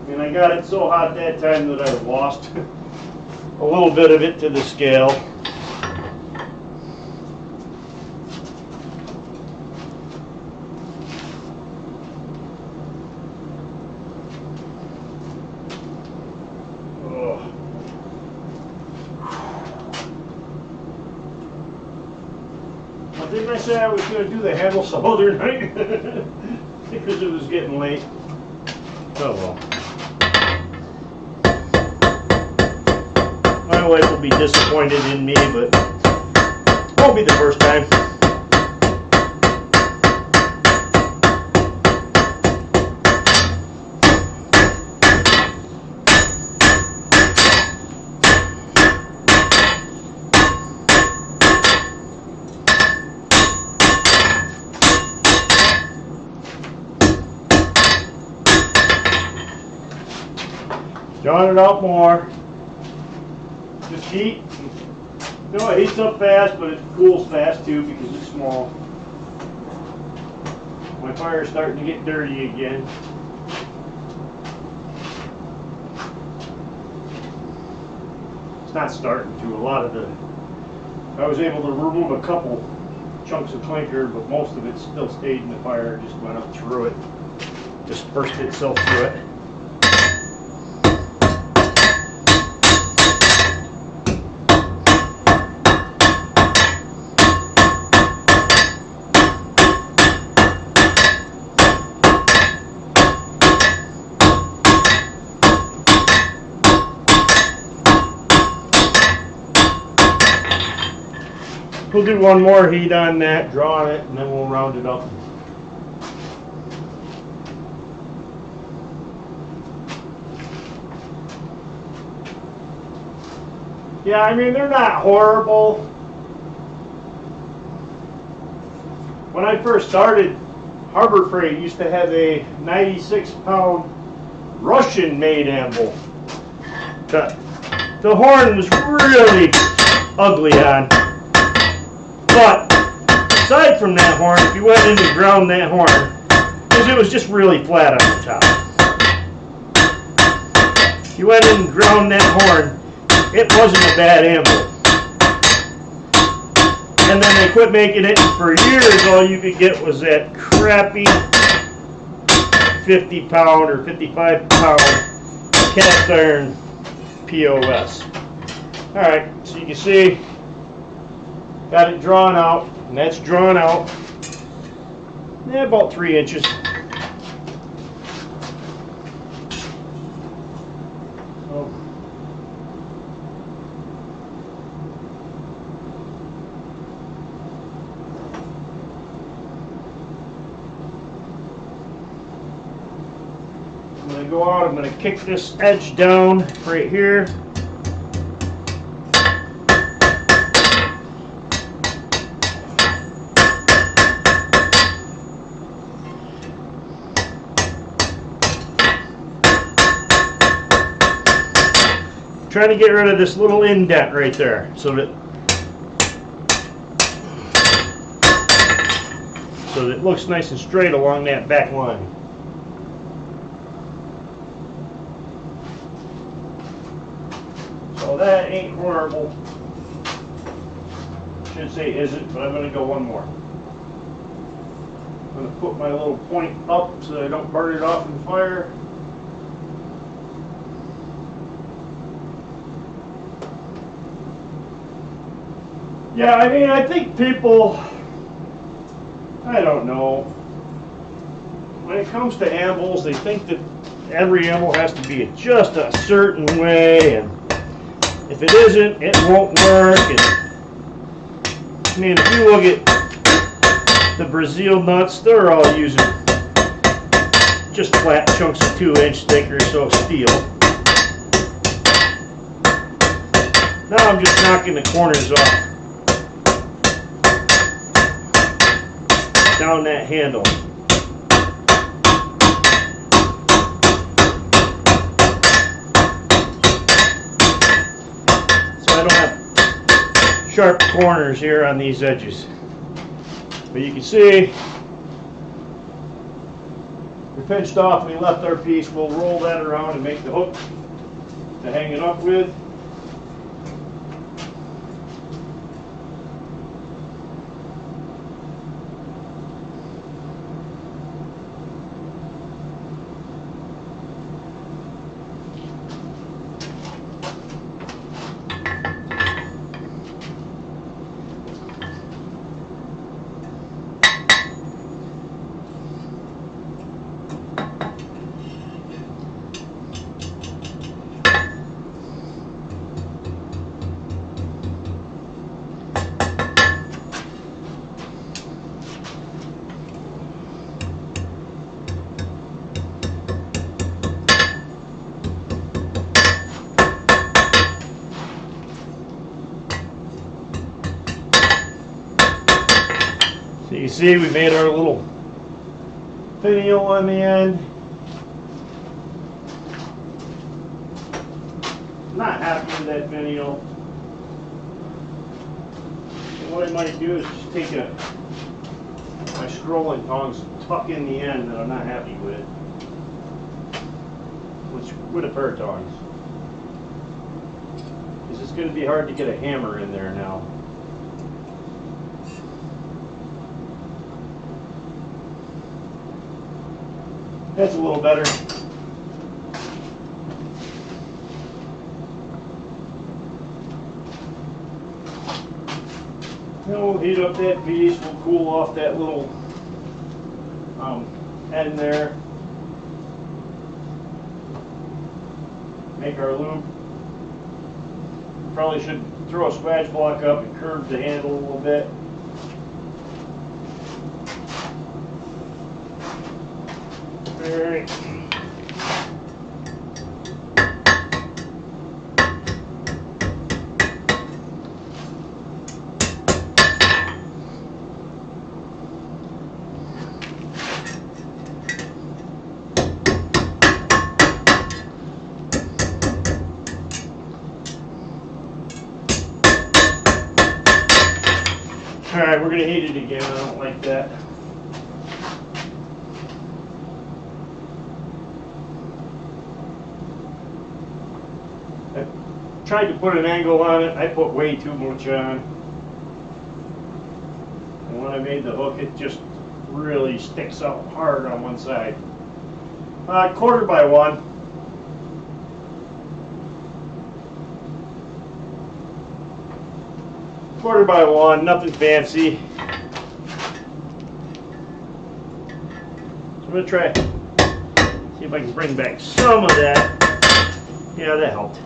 And I got it so hot that time that I lost a little bit of it to the scale. Didn't I say I was going to do the handle some other night? Because it was getting late. Oh well. My wife will be disappointed in me, but won't be the first time. Drawing it out more. Just heat. You know, it heats up fast, but it cools fast too because it's small. My fire's starting to get dirty again. It's not starting to. A lot of the, I was able to remove a couple chunks of clinker, but most of it still stayed in the fire. Just went up through it. Dispersed itself through it. We'll do one more heat on that, draw on it, and then we'll round it up. Yeah, I mean, they're not horrible. When I first started, Harbor Freight used to have a 96-pound Russian-made anvil. The horn was really ugly on. But aside from that horn, if you went in and ground that horn, because it was just really flat on the top. If you went in and ground that horn, it wasn't a bad anvil. And then they quit making it, and for years all you could get was that crappy 50-pound or 55-pound cast iron POS. Alright, so you can see got it drawn out, and that's drawn out about 3 inches. So, I'm going to go out, I'm going to kick this edge down right here. Trying to get rid of this little indent right there so that it looks nice and straight along that back line. So that ain't horrible. Should say isn't, but I'm going to go one more. I'm going to put my little point up so that I don't burn it off in the fire. Yeah, I mean, I think people, I don't know. My it comes to anvils, they think that every anvil has to be just a certain way, and if it isn't, it won't work. And I mean, if you look at the Brazil nuts, they're all using just flat chunks of 2-inch thick or so steel. Now I'm just knocking the corners off down that handle. So I don't have sharp corners here on these edges. But you can see we pinched off, we left our piece. We'll roll that around and make the hook to hang it up with. So you see we made our little finial on the end. Not happy with that finial. And what I might do is just take my scrolling tongs and tuck in the end that I'm not happy with. With a pair of tongs. Because it's going to be hard to get a hammer in there now. That's a little better. Now we'll heat up that piece, we'll cool off that little end there. Make our loop. Probably should throw a scratch block up and curve the handle a little bit. Alright. Alright, we're going to heat it again. I don't like that. I tried to put an angle on it. I put way too much on. And when I made the hook, it just really sticks out hard on one side. 1/4 by 1. Quarter by 1, nothing fancy. So I'm going to try, see if I can bring back some of that. Yeah, that helped.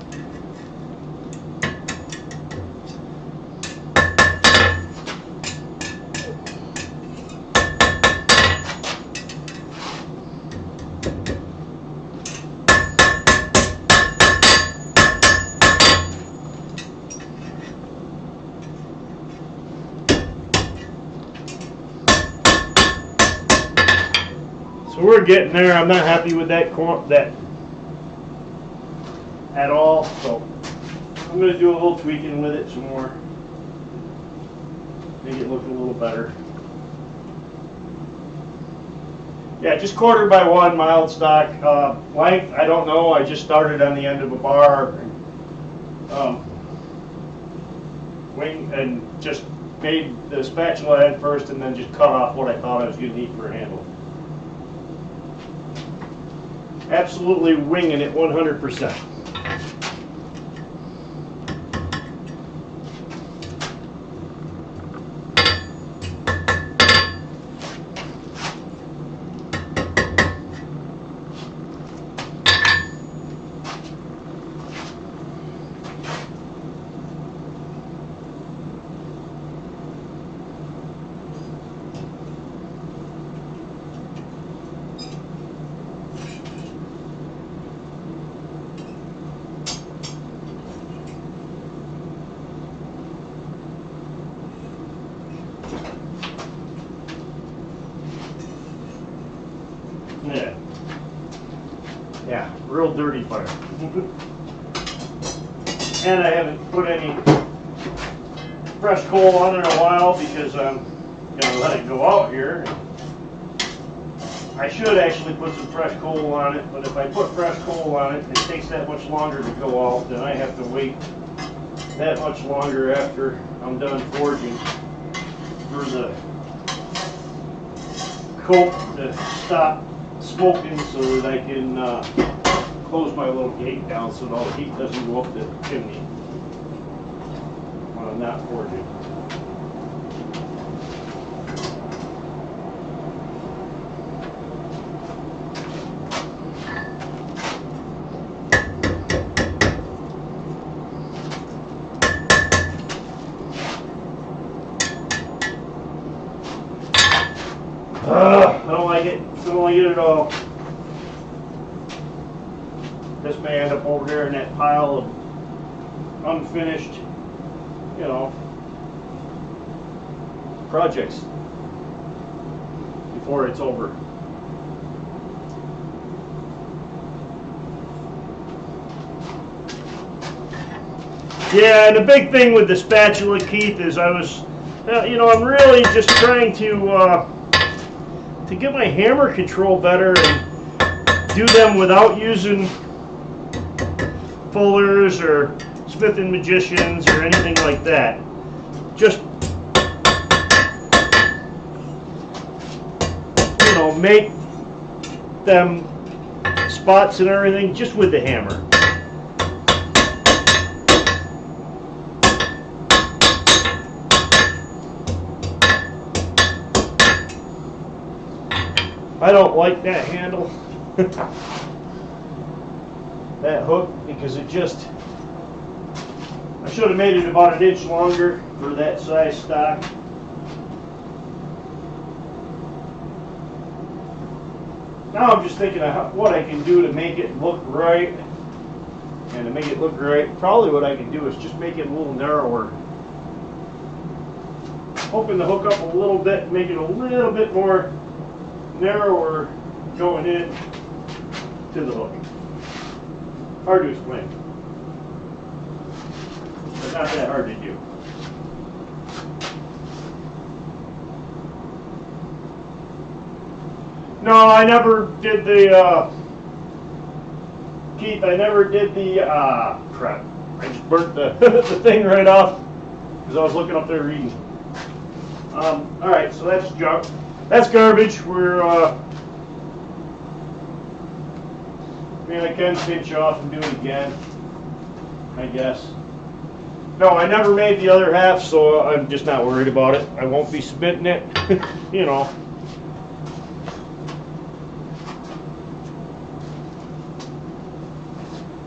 So we're getting there. I'm not happy with that at all. So I'm going to do a little tweaking with it some more. Make it look a little better. Yeah, just 1/4 by 1 mild stock. Length, I don't know. I just started on the end of a bar. Wing and just made the spatula head first and then just cut off what I thought I was going to need for a handle. Absolutely winging it 100%. Yeah. Yeah, real dirty fire. And I haven't put any fresh coal on in a while because I'm gonna let it go out here. I should actually put some fresh coal on it, but if I put fresh coal on it, it takes that much longer to go out, then I have to wait that much longer after I'm done forging for the coke to stop smoking so that I can close my little gate down so all the heat doesn't go up the chimney when I'm not forging. I don't like it. I don't like it at all. This may end up over there in that pile of unfinished, you know, projects before it's over. Yeah, and the big thing with the spatula, Keith, is I was, you know, I'm really just trying to get my hammer control better and do them without using Fullers or Smith & Magicians or anything like that. Just, you know, make them spots and everything just with the hammer. I don't like that handle, that hook, because it just, I should have made it about an inch longer for that size stock. Now I'm just thinking of what I can do to make it look right. And to make it look right, probably what I can do is just make it a little narrower. Hoping to hook up a little bit, make it a little bit more narrower going in to the hook. Hard to explain, but not that hard to do. No, I never did the, Keith, I never did the, crap. I just burnt the, the thing right off because I was looking up there reading. Alright, so that's junk. That's garbage. We're, I mean, I can pinch off and do it again, I guess. No, I never made the other half, so I'm just not worried about it. I won't be submitting it, you know.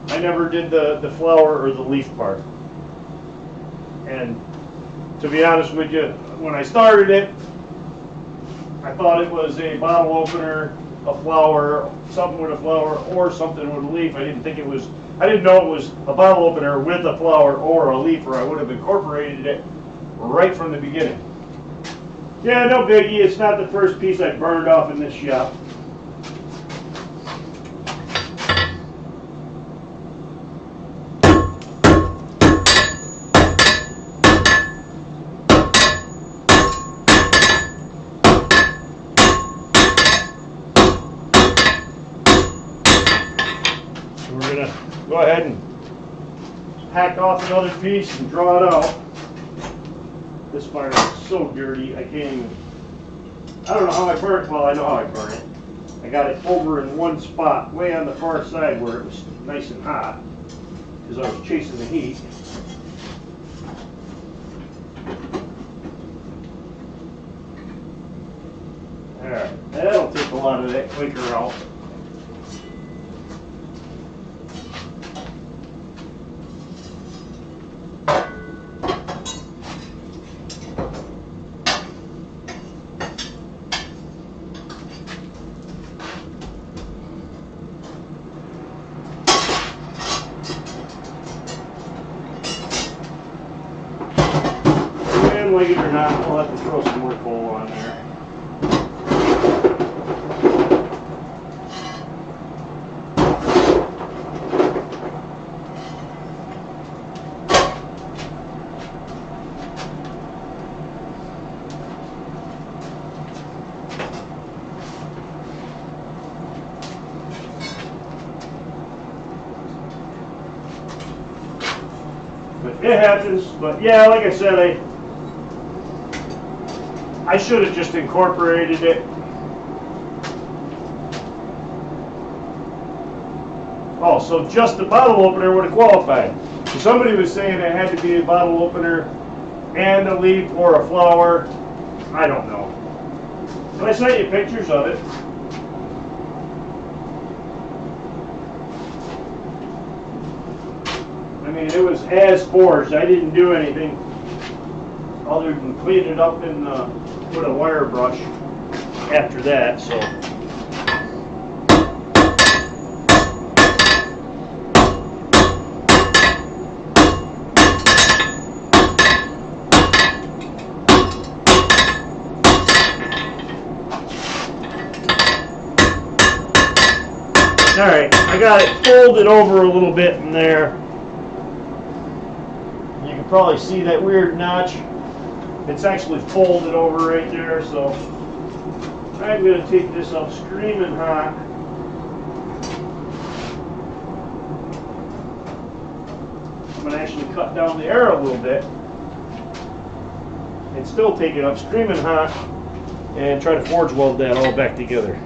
I never did the flower or the leaf part. And to be honest with you, when I started it, I thought it was a bottle opener, a flower, something with a flower, or something with a leaf. I didn't know it was a bottle opener with a flower or a leaf, or I would have incorporated it right from the beginning. Yeah, no biggie. It's not the first piece I burned off in this shop. We're gonna go ahead and hack off another piece and draw it out. This fire is so dirty, I can't even, I don't know how I burn it. Well, I know how I burn it. I got it over in one spot, way on the far side where it was nice and hot, because I was chasing the heat. Alright, that'll take a lot of that clicker out. Like it or not, we'll have to throw some more coal on there. it happens, but yeah, like I said, I should have just incorporated it. Oh, so just the bottle opener would have qualified. So somebody was saying it had to be a bottle opener and a leaf or a flower. I don't know. But I sent you pictures of it. I mean, it was as forged. I didn't do anything other than clean it up and put a wire brush after that. So. Alright, I got it folded over a little bit in there. You can probably see that weird notch. It's actually folded over right there, so I'm going to take this up screaming hot. I'm going to actually cut down the air a little bit and still take it up screaming hot and try to forge weld that all back together.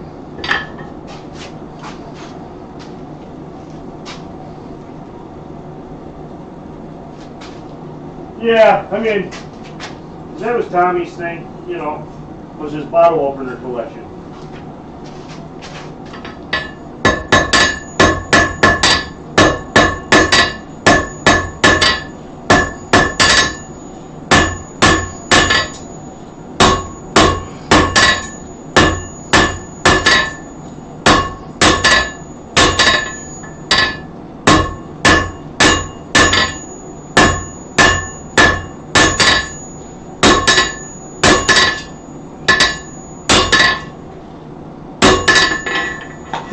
Yeah, I mean, that was Tommy's thing, you know, was his bottle opener collection.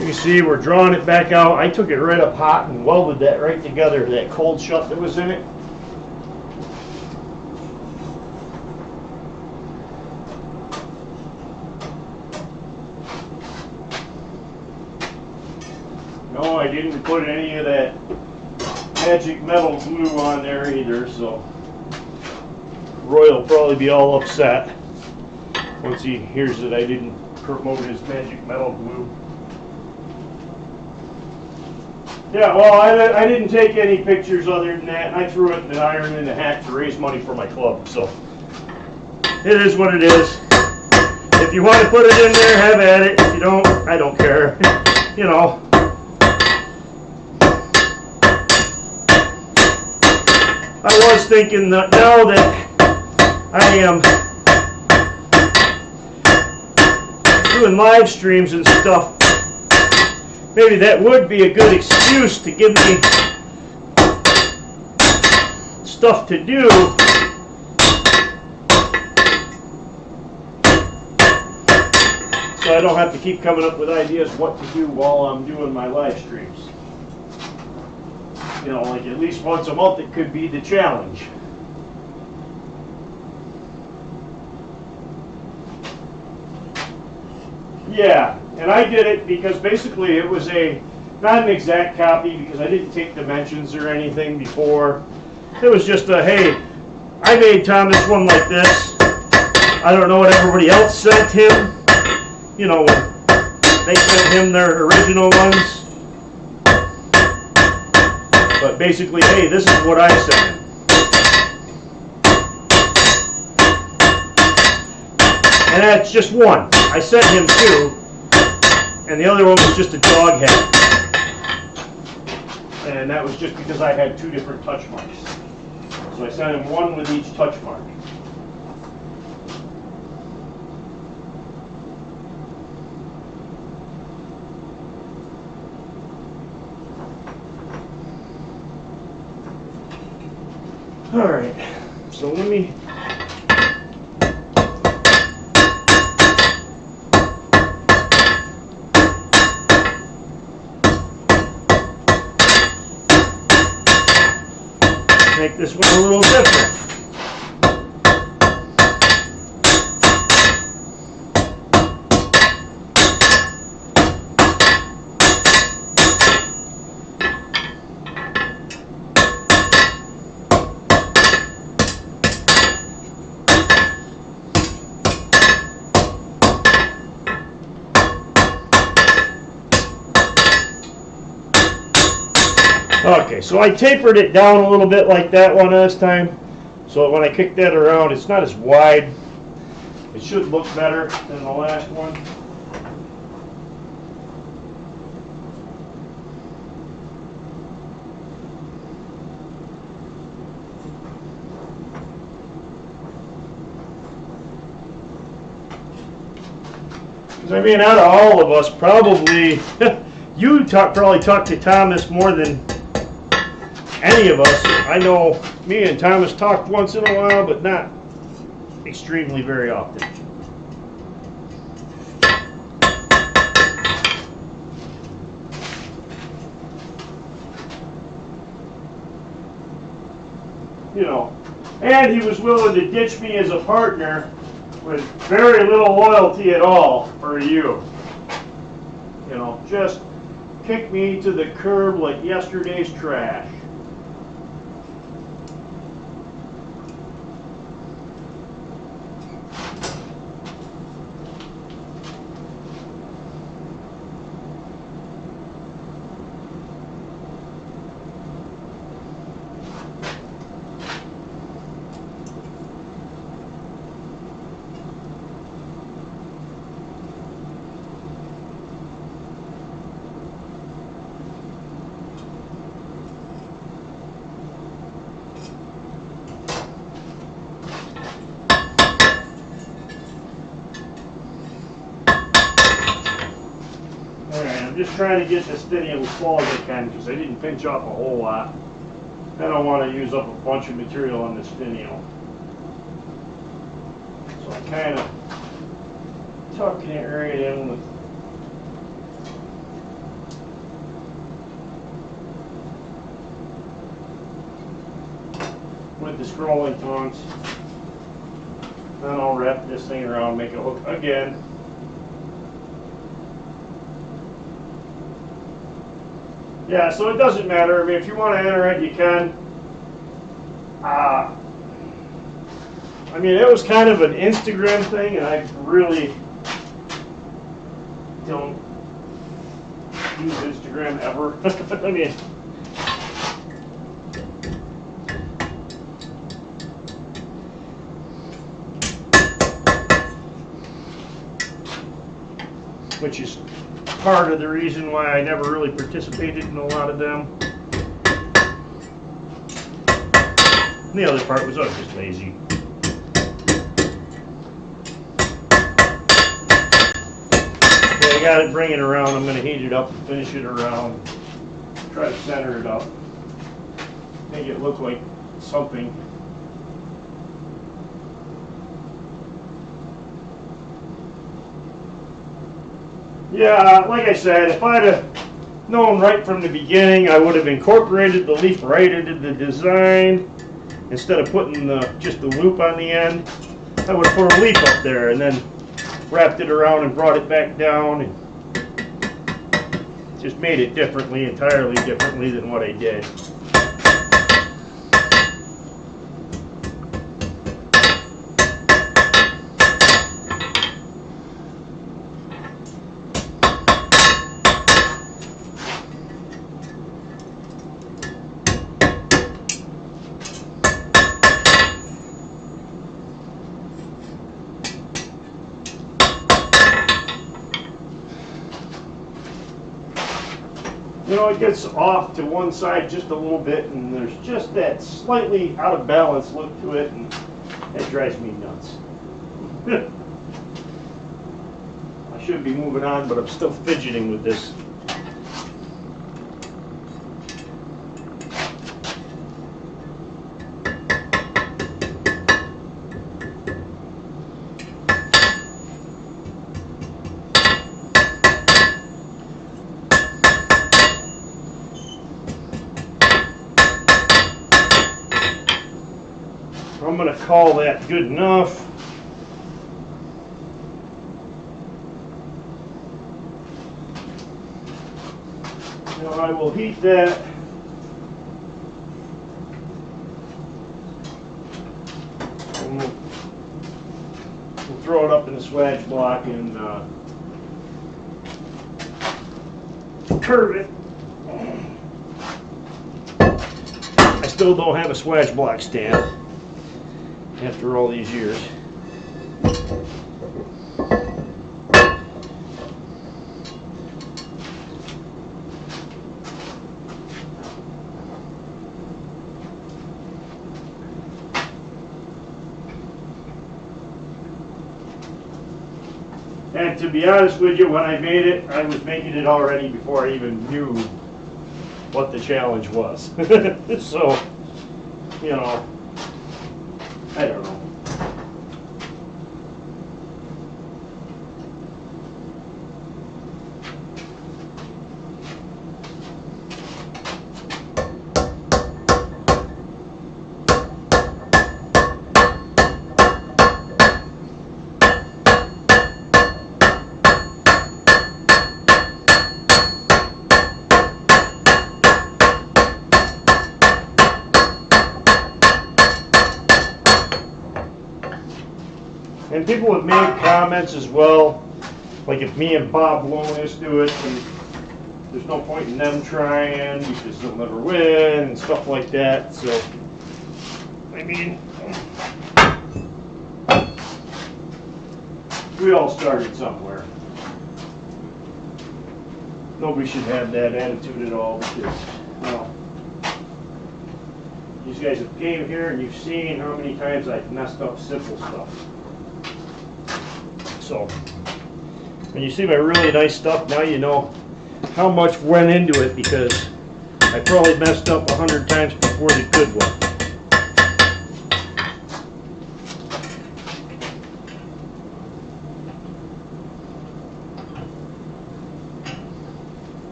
You see, we're drawing it back out. I took it right up hot and welded that right together, that cold shut that was in it. No, I didn't put any of that magic metal glue on there either, so Roy will probably be all upset once he hears that I didn't promote his magic metal glue. Yeah, well, I didn't take any pictures other than that, and I threw it in the iron in the hat to raise money for my club, so it is what it is. If you want to put it in there, have at it. If you don't, I don't care. You know. I was thinking that now that I am doing live streams and stuff, maybe that would be a good excuse to give me stuff to do. So I don't have to keep coming up with ideas what to do while I'm doing my live streams. You know, like at least once a month it could be the challenge. Yeah, and I did it because basically it was not an exact copy because I didn't take dimensions or anything before. It was just a, hey, I made Thomas one like this. I don't know what everybody else sent him. You know, they sent him their original ones. But basically, hey, this is what I sent him. And that's just one. I sent him two, and the other one was just a dog head. And that was just because I had two different touch marks. So I sent him one with each touch mark. All right, so let me make this one a little different. Okay, so I tapered it down a little bit like that one this time. So when I kick that around, it's not as wide. It should look better than the last one. Because I mean, out of all of us, probably probably talk to Thomas more than any of us. I know me and Thomas talk once in a while, but not extremely very often. You know, and he was willing to ditch me as a partner with very little loyalty at all for you. You know, just kick me to the curb like yesterday's trash. I'm just trying to get this finial as full as I can because I didn't pinch off a whole lot. I don't want to use up a bunch of material on this finial. So I'm kind of tucking it right in with the scrolling tongs. Then I'll wrap this thing around, make a hook again. Yeah, so it doesn't matter. I mean, if you want to enter it, you can. I mean, it was kind of an Instagram thing, and I really don't use Instagram ever. I mean, which is part of the reason why I never really participated in a lot of them. And the other part was I was just lazy. Okay, I got it, bring it around. I'm going to heat it up and finish it around. Try to center it up. Make it look like something. Yeah, like I said, if I'd have known right from the beginning, I would have incorporated the leaf right into the design instead of putting just the loop on the end. I would have put a leaf up there and then wrapped it around and brought it back down and just made it entirely differently than what I did. You know, it gets off to one side just a little bit, and there's just that slightly out of balance look to it, and it drives me nuts. I should be moving on, but I'm still fidgeting with this. I'm going to call that good enough. Now I will heat that. And we'll throw it up in the swage block and curve it. still don't have a swatch block stand after all these years. And to be honest with you, when I made it, I was making it already before I even knew what the challenge was. So, you know, I don't know. And people have made comments as well, like if me and Bob Lonis do it, and there's no point in them trying because they'll never win and stuff like that. So, I mean, we all started somewhere. Nobody should have that attitude at all because, well, these guys have came here and you've seen how many times I've messed up simple stuff. So, when you see my really nice stuff, now you know how much went into it because I probably messed up 100 times before the good one.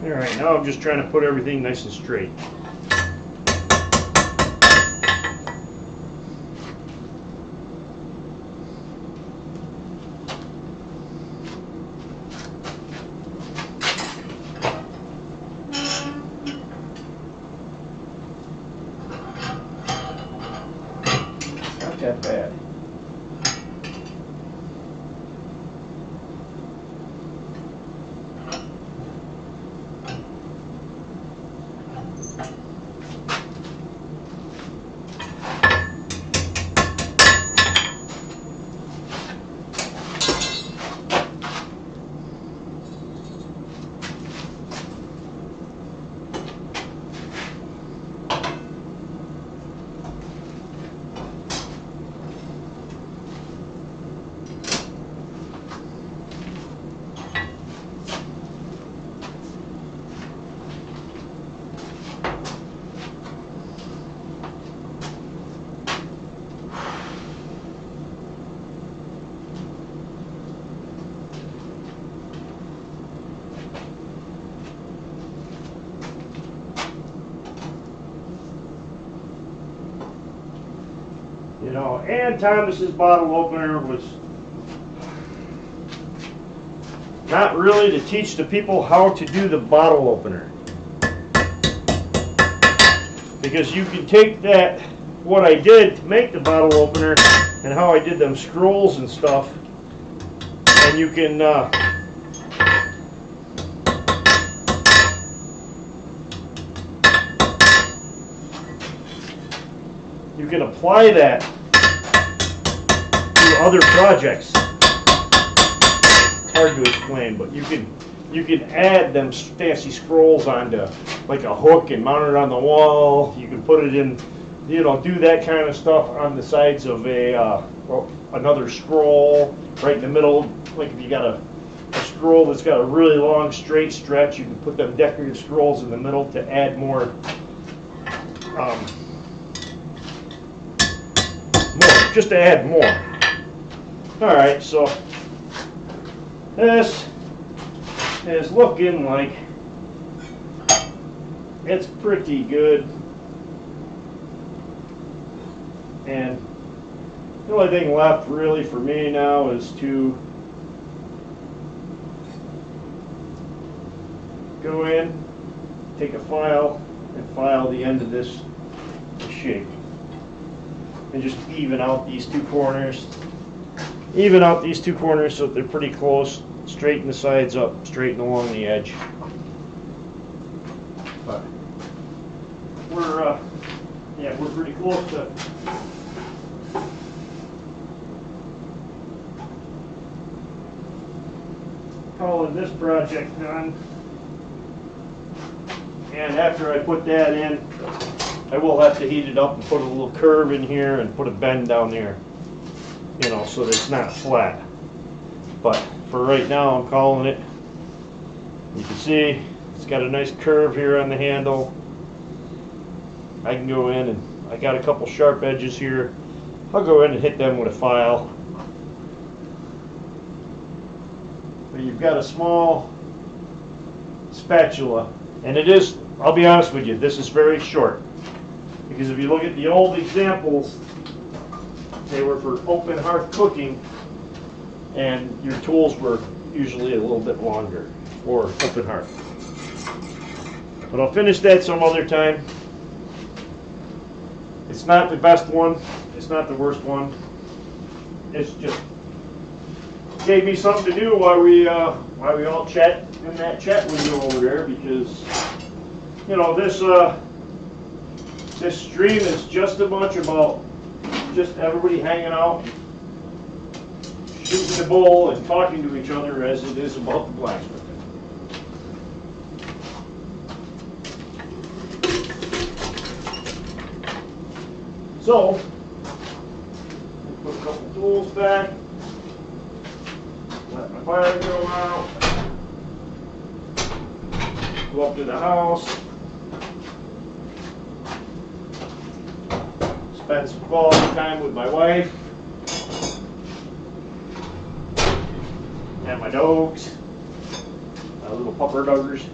Alright, now I'm just trying to put everything nice and straight. Not that bad. You know, Ann Thomas's bottle opener was not really to teach the people how to do the bottle opener. Because you can take that, what I did to make the bottle opener and how I did them scrolls and stuff, and you can apply that to other projects. It's hard to explain, but you can add them fancy scrolls onto like a hook and mount it on the wall. You can put it in, you know, do that kind of stuff on the sides of a another scroll right in the middle. Like if you got a scroll that's got a really long straight stretch, you can put them decorative scrolls in the middle to add more just to add more. Alright, so this is looking like it's pretty good. And the only thing left really for me now is to go in take a file and file the end of this shape. And just even out these two corners. Even out these two corners so that they're pretty close. Straighten the sides up, straighten along the edge. But we're pretty close to calling this project done. And after I put that in, I will have to heat it up and put a little curve in here and put a bend down there, you know, so that it's not flat. But for right now, I'm calling it. You can see it's got a nice curve here on the handle. I can go in and I got a couple sharp edges here. I'll go in and hit them with a file. But you've got a small spatula, and it is, I'll be honest with you, this is very short. Because if you look at the old examples, they were for open hearth cooking, and your tools were usually a little bit longer for open hearth. But I'll finish that some other time. It's not the best one, it's not the worst one. It's just gave me something to do while we all chat in that chat window over there, because you know this stream is just as much about just everybody hanging out, shooting the bull and talking to each other as it is about the blacksmithing. So, put a couple tools back, let my fire go out, go up to the house, spend some quality time with my wife and my dogs, my little pupper doggers.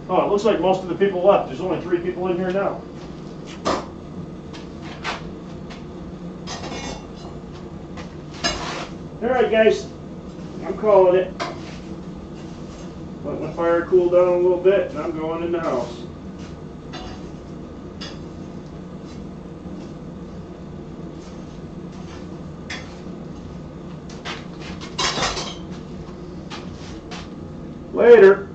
Oh, it looks like most of the people left. There's only 3 people in here now. Alright guys, I'm calling it. Let my fire cool down a little bit and I'm going in the house. Later.